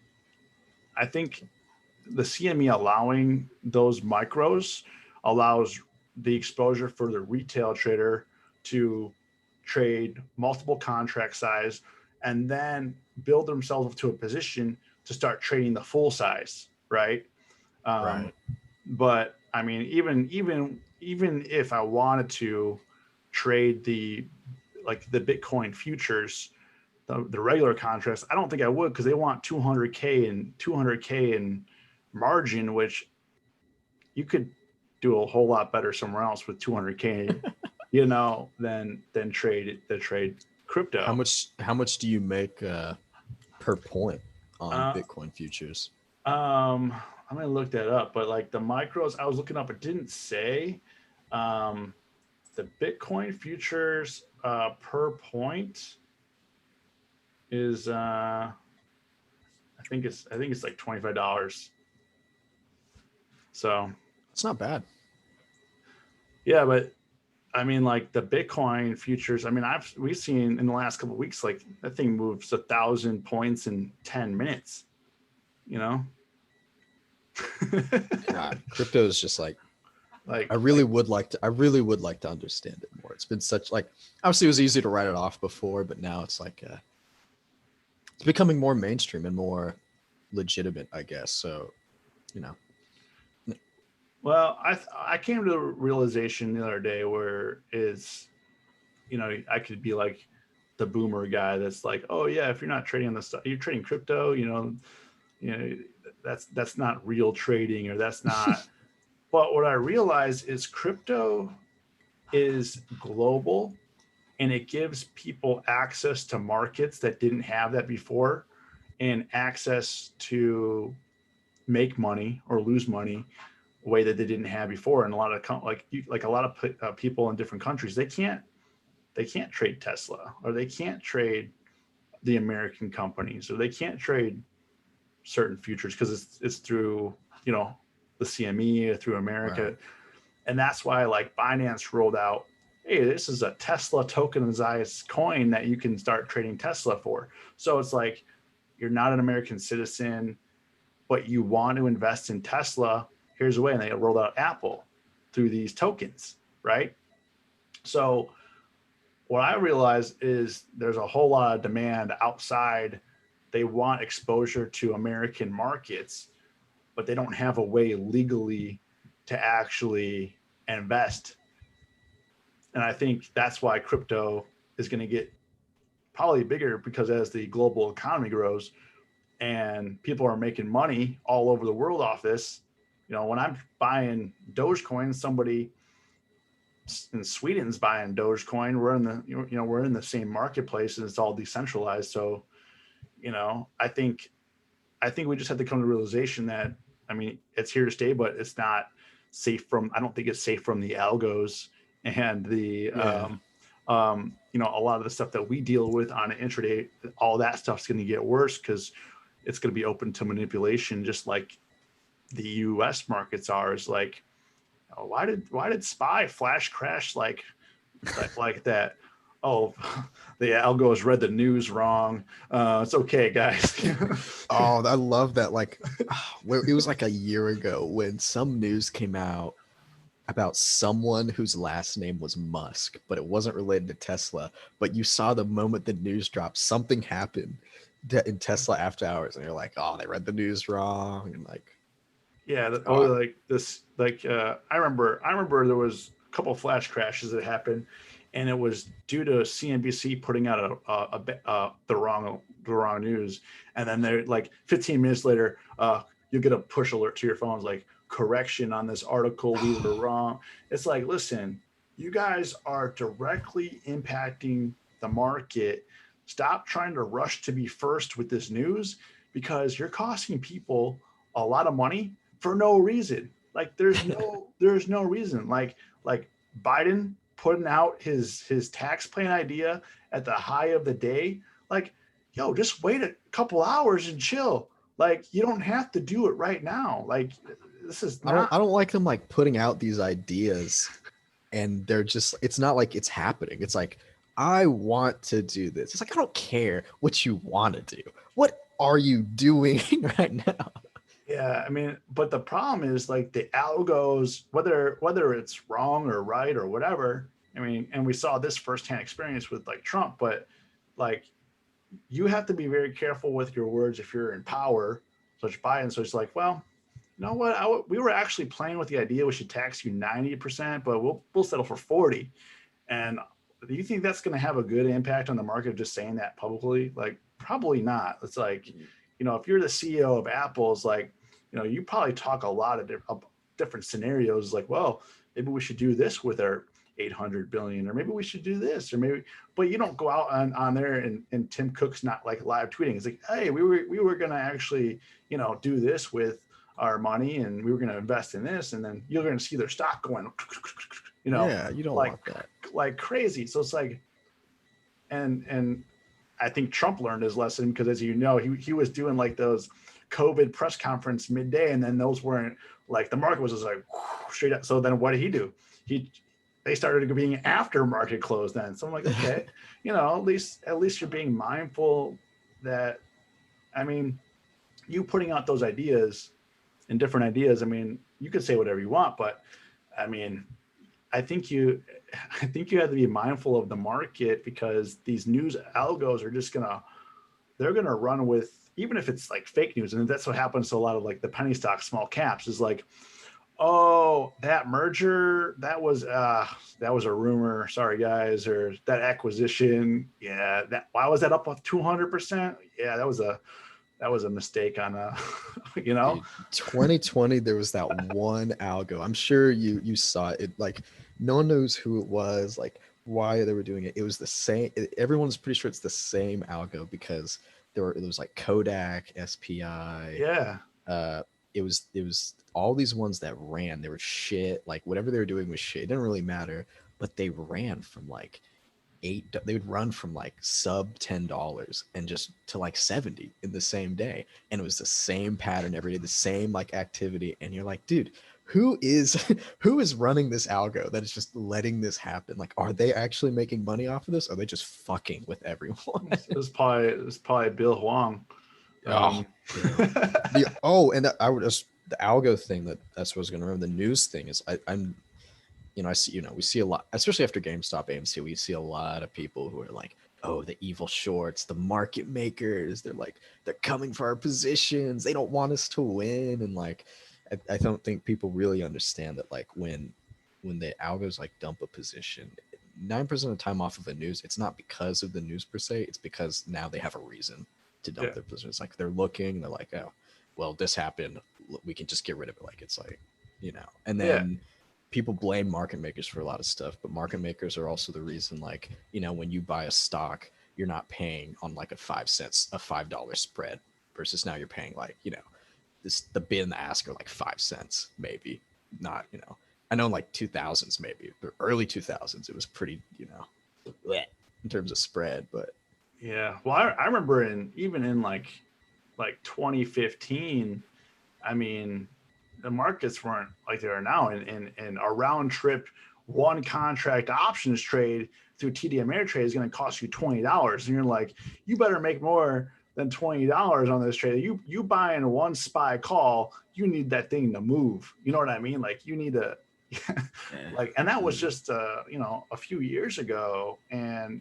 the CME allowing those micros allows the exposure for the retail trader to trade multiple contract size and then build themselves up to a position to start trading the full size, right? Right. But I mean, even if I wanted to trade the Bitcoin futures, the regular contracts, I don't think I would, because they want 200K in margin, which you could do a whole lot better somewhere else with 200K, than trade crypto. How much do you make per point on Bitcoin futures? I'm gonna look that up, but like the micros I was looking up, it didn't say. The Bitcoin futures per point is I think it's like $25. So it's not bad. Yeah, but I mean, like the Bitcoin futures, I mean, we've seen in the last couple of weeks, like that thing moves 1,000 points in 10 minutes. God, crypto is just like I really would like to understand it more. It's been such, like, obviously it was easy to write it off before, but now it's like it's becoming more mainstream and more legitimate, I guess. So, Well, I came to the realization the other day where I could be like the boomer guy that's like, oh yeah, if you're not trading on the stuff, you're trading crypto, that's not real trading, or that's not. But what I realized is crypto is global, and it gives people access to markets that didn't have that before, and access to make money or lose money a way that they didn't have before. And a lot of a lot of people in different countries, they can't trade Tesla, or they can't trade the American companies, or they can't trade certain futures because it's through the CME or through America. Right. And that's why like Binance rolled out, hey, this is a Tesla tokenized coin that you can start trading Tesla for. So it's like, you're not an American citizen, but you want to invest in Tesla, here's a way. And they rolled out Apple through these tokens, right? So what I realized is there's a whole lot of demand outside. They want exposure to American markets, but they don't have a way legally to actually invest. And I think that's why crypto is going to get probably bigger because as the global economy grows and people are making money all over the world off this, when I'm buying Dogecoin, somebody in Sweden's buying Dogecoin. We're in the we're in the same marketplace and it's all decentralized. So I think we just have to come to the realization that, I mean, it's here to stay, but it's not safe from. I don't think it's safe from the algos and the Yeah. a lot of the stuff that we deal with on an intraday. All that stuff's going to get worse because it's going to be open to manipulation, just like the U.S. markets are. Is like, why did SPY flash crash like that? Oh, the algos read the news wrong. It's okay, guys. Oh, I love that. Like, it was like a year ago when some news came out about someone whose last name was Musk, but it wasn't related to Tesla. But you saw the moment the news dropped, something happened in Tesla after hours, and you're like, oh, they read the news wrong, and like, Yeah, or oh, like this, like I remember there was a couple flash crashes that happened, and it was due to CNBC putting out the wrong news, and then they're like 15 minutes later, you get a push alert to your phones like correction on this article, we were wrong. It's like, listen, you guys are directly impacting the market. Stop trying to rush to be first with this news because you're costing people a lot of money for no reason. Like there's no reason. Like Biden putting out his tax plan idea at the high of the day. Like, yo, just wait a couple hours and chill. Like you don't have to do it right now. Like this is I not. don't like them like putting out these ideas, and they're just, it's not like it's happening. It's like, I want to do this. It's like, I don't care what you want to do. What are you doing right now? Yeah, I mean, but the problem is like the algos, whether it's wrong or right or whatever. I mean, and we saw this firsthand experience with like Trump, but like you have to be very careful with your words if you're in power, such Biden. So it's like, well, you know what? We were actually playing with the idea we should tax you 90%, but we'll settle for 40. And do you think that's going to have a good impact on the market just saying that publicly? Like, probably not. It's like, if you're the CEO of Apple, it's like, you probably talk a lot of different scenarios. Like, well, maybe we should do this with our 800 billion, or maybe we should do this, or maybe. But you don't go out on there and Tim Cook's not like live tweeting. It's like, hey, we were going to actually do this with our money, and we were going to invest in this, and then you're going to see their stock going, Yeah, you don't like want that. like crazy. So it's like, and I think Trump learned his lesson because, as you know, he was doing like those COVID press conference midday, and then those weren't like the market was just like straight up. So then what did he do? They started being after market close then. So I'm like, okay, at least you're being mindful that, I mean, you putting out those ideas and different ideas. I mean, you could say whatever you want, but I mean, I think you I think you have to be mindful of the market because these news algos are just they're gonna run with, even if it's like fake news, and that's what happens to a lot of like the penny stock small caps is like, oh, that merger, that was a rumor, sorry guys, or that acquisition, yeah, that why was that up 200%? Yeah, that was a mistake on you know Dude, 2020, there was that one algo. I'm sure you saw it. Like, no one knows who it was, like why they were doing it. It was the same. Everyone's pretty sure it's the same algo because there was like Kodak, SPI. yeah. Uh, it was all these ones that ran. They were shit. Like whatever they were doing was shit. It didn't really matter, but they ran from like they would run from like sub $10 and just to like 70 in the same day, and it was the same pattern every day, the same like activity, and you're like, dude, who is who is running this algo that is just letting this happen? Like, are they actually making money off of this, or are they just fucking with everyone? It was probably Bill Huang. Oh, um Bill. And I would just, the algo thing, that's what I was gonna remember. The news thing is, I'm, I see, we see a lot, especially after GameStop, AMC, we see a lot of people who are like, oh, the evil shorts, the market makers, they're coming for our positions. They don't want us to win. And like, I don't think people really understand that, like, when the algos like dump a position, 9% of the time off of the news, it's not because of the news per se. It's because now they have a reason to dump Yeah. their positions. Like they're looking, they're like, oh, well, this happened. We can just get rid of it. Like it's like, and Yeah. then people blame market makers for a lot of stuff, but market makers are also the reason, like, when you buy a stock, you're not paying on like a $5 spread versus now you're paying like, the bid and the ask are like 5 cents, maybe not, I know in like 2000s, maybe the early 2000s, it was pretty, bleh in terms of spread, but Yeah. Well, I remember even in like 2015, I mean, the markets weren't like they are now. And a round trip one contract options trade through TD Ameritrade is going to cost you $20, and you're like, you better make more than $20 on this trade. You buying one SPY call, you need that thing to move. You know what I mean? Like you need to like, and that was just a few years ago. And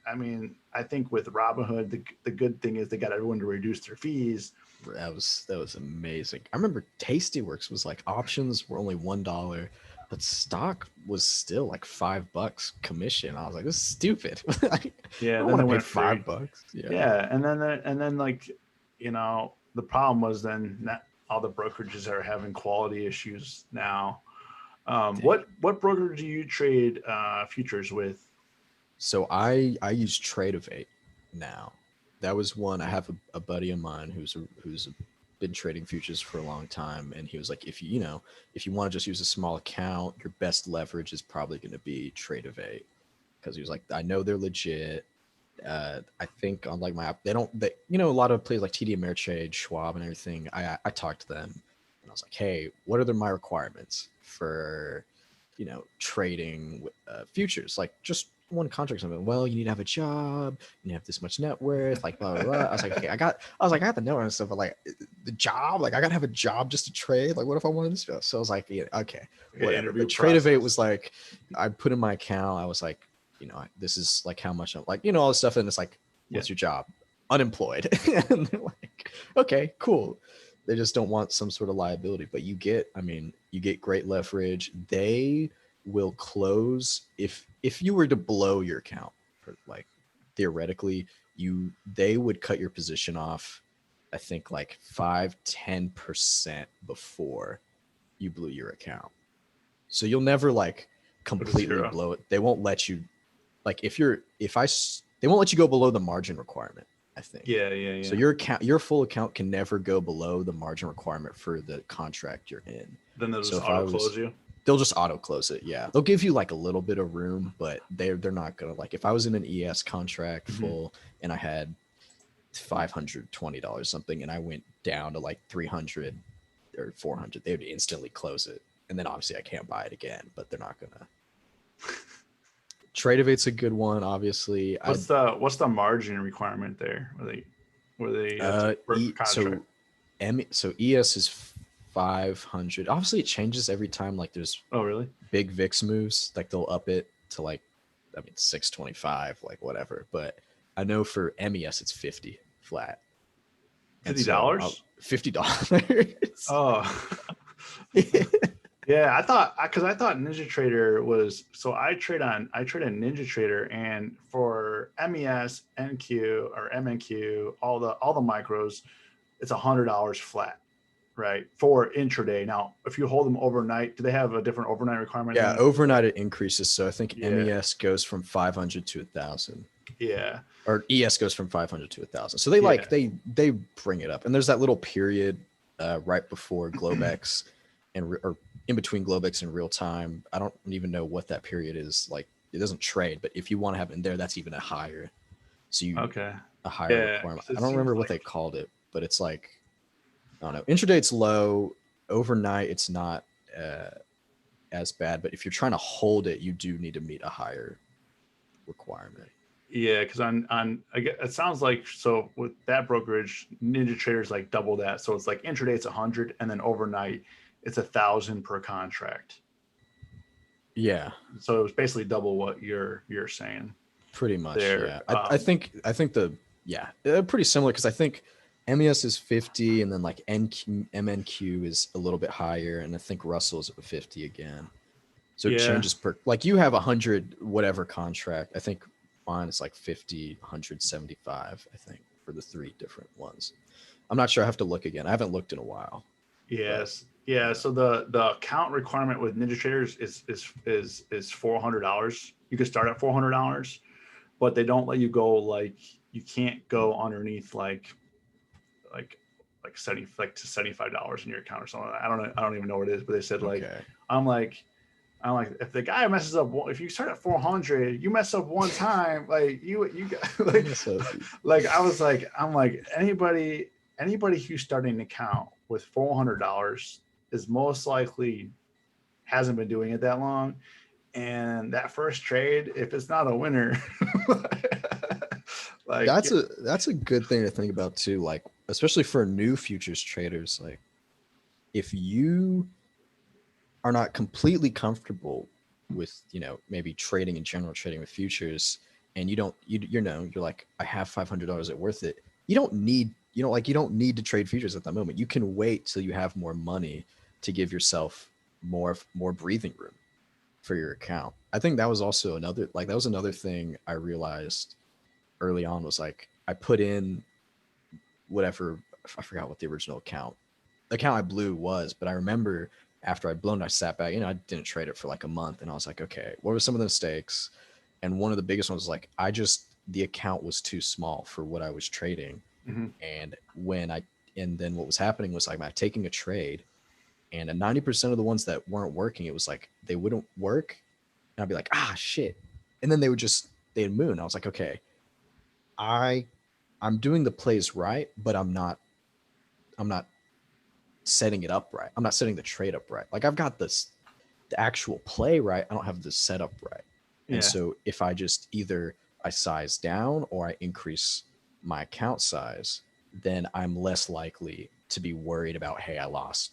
I mean, I think with Robinhood, the good thing is they got everyone to reduce their fees. that was amazing. I remember Tastyworks was like options were only $1, but stock was still like $5 commission. I was like, this is stupid. I Yeah, don't then want they to pay went free. $5. Yeah. Yeah, and then like the problem was then that all the brokerages are having quality issues now. Dang. What brokerage do you trade futures with? So I use Tradeovate now. That was one. I have a buddy of mine who's been trading futures for a long time, and he was like, if you want to just use a small account, your best leverage is probably going to be Tradeovate, because he was like, I know they're legit. I think on like my app, a lot of places like TD Ameritrade, Schwab, and everything. I talked to them, and I was like, hey, what are my requirements for trading futures? Like just one contract or something. Well, you need to have a job, you need to have this much net worth, like blah blah blah. I was like, okay, I got the net worth and stuff, but like the job, like I gotta have a job just to trade. Like, what if I wanted to? So I was like, yeah, okay, whatever. But Tradeovate was like, I put in my account, I was like, this is like how much I'm like, all this stuff, and it's like, what's your job? Unemployed. And they're like, okay, cool. They just don't want some sort of liability, but you get great leverage. They will close if you were to blow your account, for like theoretically, they would cut your position off, I think like 5-10% before you blew your account. So you'll never like completely blow it. They won't let you, like they won't let you go below the margin requirement, I think. Yeah. So your full account can never go below the margin requirement for the contract you're in. Then they'll just auto close you. They'll just auto close it. Yeah, they'll give you like a little bit of room, but they're not gonna, like, if I was in an ES contract full and I had $520 something and I went down to like 300 or 400, they would instantly close it. And then obviously I can't buy it again, but they're not gonna. Tradeovate's a good one, obviously. What's the margin requirement there? Were they contract? So ES is 500. Obviously, it changes every time. Like there's really big VIX moves. Like they'll up it to like 625, like whatever. But I know for MES it's 50 flat. $50. $50. Oh. Yeah, I thought NinjaTrader was, so I trade on NinjaTrader, and for MES, NQ or MNQ, all the micros, it's $100 flat, right, for intraday. Now, if you hold them overnight, do they have a different overnight requirement? Yeah, overnight it increases. So I think MES goes from 500 to 1,000. Yeah. Or ES goes from 500 to 1,000. So they they bring it up, and there's that little period right before Globex or in between Globex and real time. I don't even know what that period is. Like it doesn't trade, but if you want to have it in there, that's even a higher. So a higher requirement. I don't remember what they called it, but it's like, I don't know. Intraday's low. Overnight, it's not as bad. But if you're trying to hold it, you do need to meet a higher requirement. Yeah, because it sounds like, so with that brokerage, NinjaTrader's like double that. So it's like intraday it's 100, and then overnight it's 1,000 per contract. Yeah. So it was basically double what you're saying. Pretty much. There. Yeah. I think they're pretty similar, because I think MES is 50, and then like MNQ is a little bit higher, and I think Russell's at 50 again. So it Yeah. changes per, like you have 100 whatever contract. I think mine is like 50, 175, I think, for the three different ones. I'm not sure. I have to look again. I haven't looked in a while, but Yes. Yeah. yeah. So the account requirement with Ninja Traders is $400. You can start at $400, but they don't let you go like you can't go underneath like like 70 like to $75 in your account or something. I don't know. I don't even know what it is, but they said like Okay. I'm like I'm like, if the guy messes up, if you start at 400, you mess up one time, like you like, So like I was like, I'm like anybody who's starting an account with $400 is most likely hasn't been doing it that long, and that first trade, if it's not a winner, like that's a good thing to think about too. Like, especially for new futures traders, like if you are not completely comfortable with, maybe trading in general, trading with futures, and you don't, you're like, I have $500 at worth it. You don't need to trade futures at that moment. You can wait till you have more money to give yourself more breathing room for your account. I think that was also another thing I realized early on was like I put in whatever, I forgot what the original account I blew was, but I remember after I'd blown, I sat back, I didn't trade it for like a month, and I was like, okay, what were some of the mistakes? And one of the biggest ones was like, the account was too small for what I was trading. mhm. And and then what was happening was like, I'm taking a trade, and 90% of the ones that weren't working, it was like, they wouldn't work. And I'd be like, ah, shit. And then they'd moon. I was like, okay, I, I'm doing the plays right, but I'm not setting it up right. I'm not setting the trade up right. Like I've got the actual play right. I don't have the setup right. And Yeah, so if I just either I size down or I increase my account size, then I'm less likely to be worried about, hey, I lost,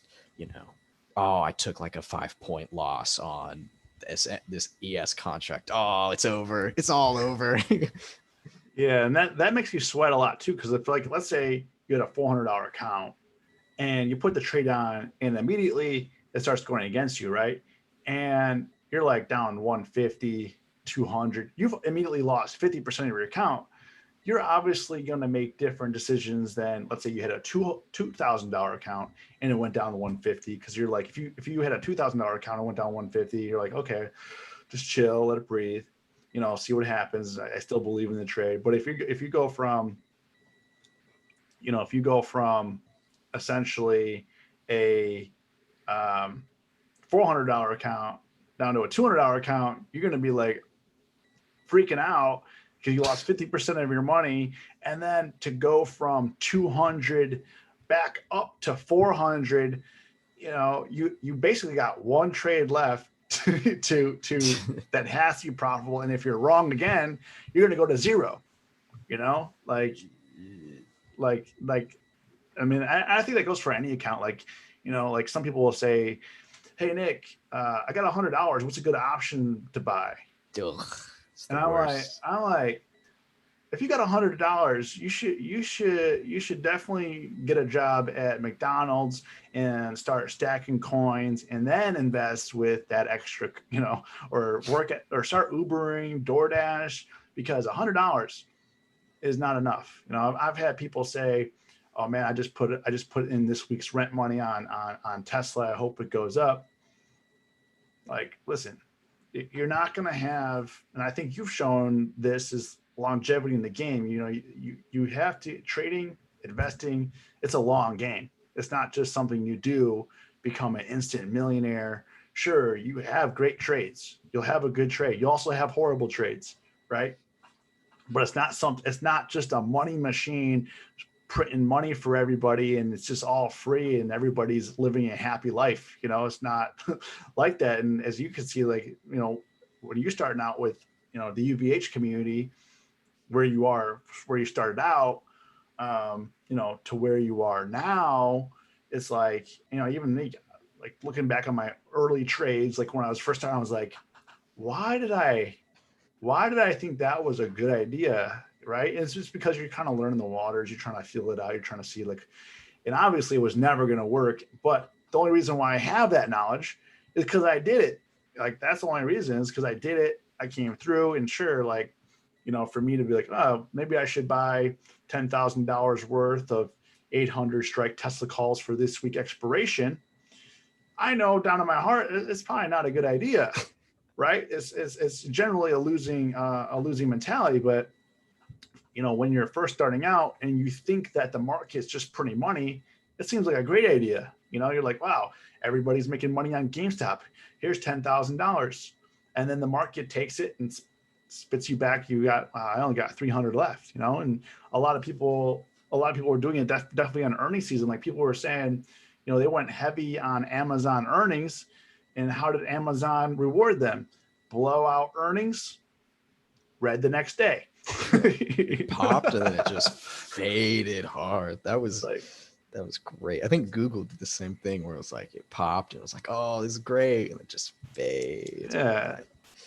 oh, I took like a 5 point loss on this ES contract. Oh, it's over. It's all over. yeah, and that makes you sweat a lot too, because if like let's say you had a $400 account and you put the trade on and immediately it starts going against you, right? And you're like down 150, 200. You've immediately lost 50% of your account. You're obviously going to make different decisions than let's say you had a $2,000 account and it went down to 150, because you're like if you had a $2,000 account and went down 150, you're like, okay, just chill, let it breathe, see what happens. I still believe in the trade. But if you go from if you go from essentially a $400 account down to a $200 account, you're going to be like freaking out because you lost 50% of your money. And then to go from 200 back up to 400, you basically got one trade left to that has to be profitable. And if you're wrong again, you're going to go to zero, you know, like, like, I mean, I think that goes for any account. Like, like some people will say, hey, Nick, I got $100. What's a good option to buy? Ugh, it's And the I'm like, worst. if you got $100, you should definitely get a job at McDonald's and start stacking coins, and then invest with that extra, or or start Ubering, DoorDash, because $100 is not enough. I've had people say, "Oh man, I just put in this week's rent money on Tesla. I hope it goes up." Like, listen, you're not going to have, and I think you've shown this is longevity in the game. You have to trading, investing. It's a long game. It's not just something you do, become an instant millionaire. Sure, you have great trades. You'll have a good trade. You also have horrible trades, right? But it's not just a money machine printing money for everybody and it's just all free and everybody's living a happy life. It's not like that. And as you can see, like, when you're starting out with, the UvH community, where you started out, to where you are now, it's like, even me, like looking back on my early trades, like when I was first starting, I was like, why did I think that was a good idea? Right. It's just because you're kind of learning the waters. You're trying to feel it out. You're trying to see, like, and obviously it was never going to work. But the only reason why I have that knowledge is because I did it. like that's the only reason is because I did it. I came through, and sure, like, you know, for me to be like, oh, maybe I should buy $10,000 worth of 800 strike Tesla calls for this week expiration. I know down in my heart, it's probably not a good idea, right? It's generally a losing mentality. But you know, when you're first starting out and you think that the market's just printing money, it seems like a great idea. You know, you're like, wow, everybody's making money on GameStop. Here's $10,000, and then the market takes it and spits you back. You got, I only got 300 left. You know, and a lot of people were doing it definitely on earnings season. Like people were saying, you know, they went heavy on Amazon earnings, and how did Amazon reward them? Blowout earnings, red the next day. Popped and then it just faded hard. That was great. I think Google did the same thing where it was like it popped and it was like, oh, this is great, and it just fades. Yeah.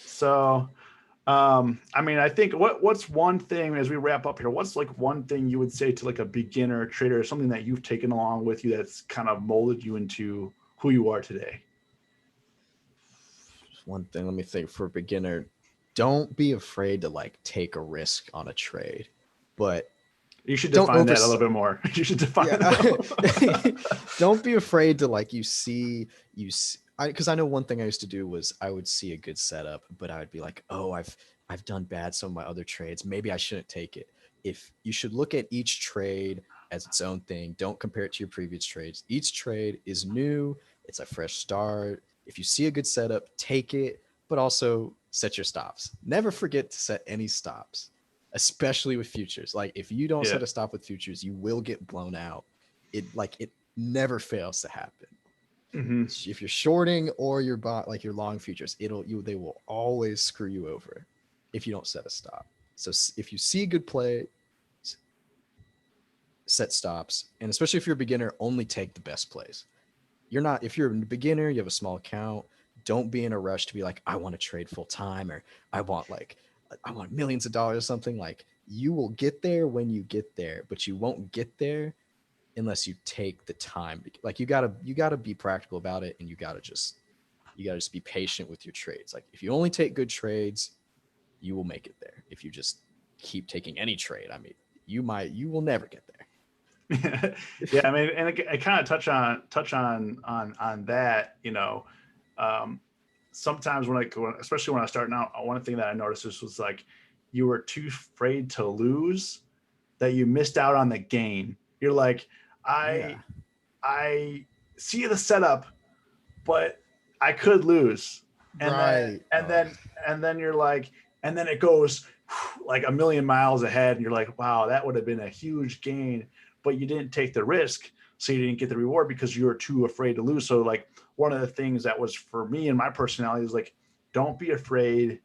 So I mean, I think what's one thing as we wrap up here, what's like one thing you would say to like a beginner trader, something that you've taken along with you that's kind of molded you into who you are today? One thing, let me think. For a beginner, don't be afraid to like take a risk on a trade, but you should define that a little bit more. You should define that. Don't be afraid to like because I know one thing I used to do was I would see a good setup, but I would be like, oh, I've done bad some of my other trades. Maybe I shouldn't take it. If you should look at each trade as its own thing, don't compare it to your previous trades. Each trade is new. It's a fresh start. If you see a good setup, take it, but also set your stops. Never forget to set any stops, especially with futures. Like if you don't set a stop with futures, you will get blown out. It never fails to happen. Mm-hmm. If you're shorting or you're like you're long futures, they will always screw you over if you don't set a stop. So if you see good play, set stops, and especially if you're a beginner, only take the best plays. If you're a beginner, you have a small account, don't be in a rush to be like, I want to trade full time, or I want millions of dollars or something. Like you will get there when you get there, but you won't get there unless you take the time. Like you gotta be practical about it, and you gotta just be patient with your trades. Like if you only take good trades, you will make it there. If you just keep taking any trade, I mean, you will never get there. Yeah, I mean, and I kind of touch on that. You know, sometimes especially when I start out, one thing that I noticed was like you were too afraid to lose that you missed out on the gain. You're like, I see the setup, but I could lose, and then you're like, and then it goes like a million miles ahead, and you're like, wow, that would have been a huge gain, but you didn't take the risk, so you didn't get the reward because you were too afraid to lose. So like one of the things that was for me and my personality is like, don't be afraid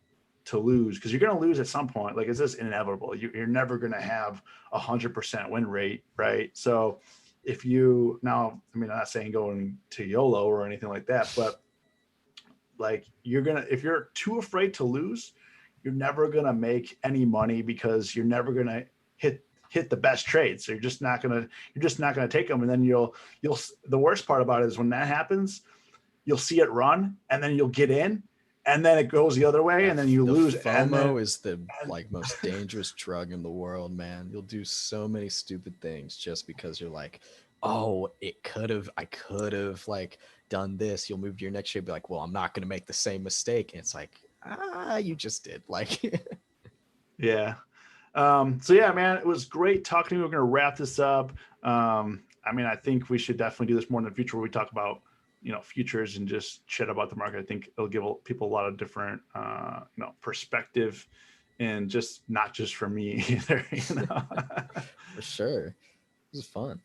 to lose, because you're going to lose at some point. Like it's just inevitable. You're never going to have 100% win rate, right? So if you now, I mean, I'm not saying going to YOLO or anything like that, but like if you're too afraid to lose, you're never going to make any money because you're never going to hit the best trades. So you're just not going to take them. And then the worst part about it is when that happens, you'll see it run and then you'll get in and then it goes the other way and then you lose. FOMO is the most dangerous drug in the world, man. You'll do so many stupid things just because you're like, oh, I could have like done this. You'll move to your next trade, be like, well, I'm not going to make the same mistake. And it's like, you just did. Like, yeah. So yeah, man, it was great talking to you. We're going to wrap this up. I mean, I think we should definitely do this more in the future where we talk about, you know, futures and just shit about the market. I think it'll give people a lot of different, perspective, and just not just for me either, you know. For sure. This is fun.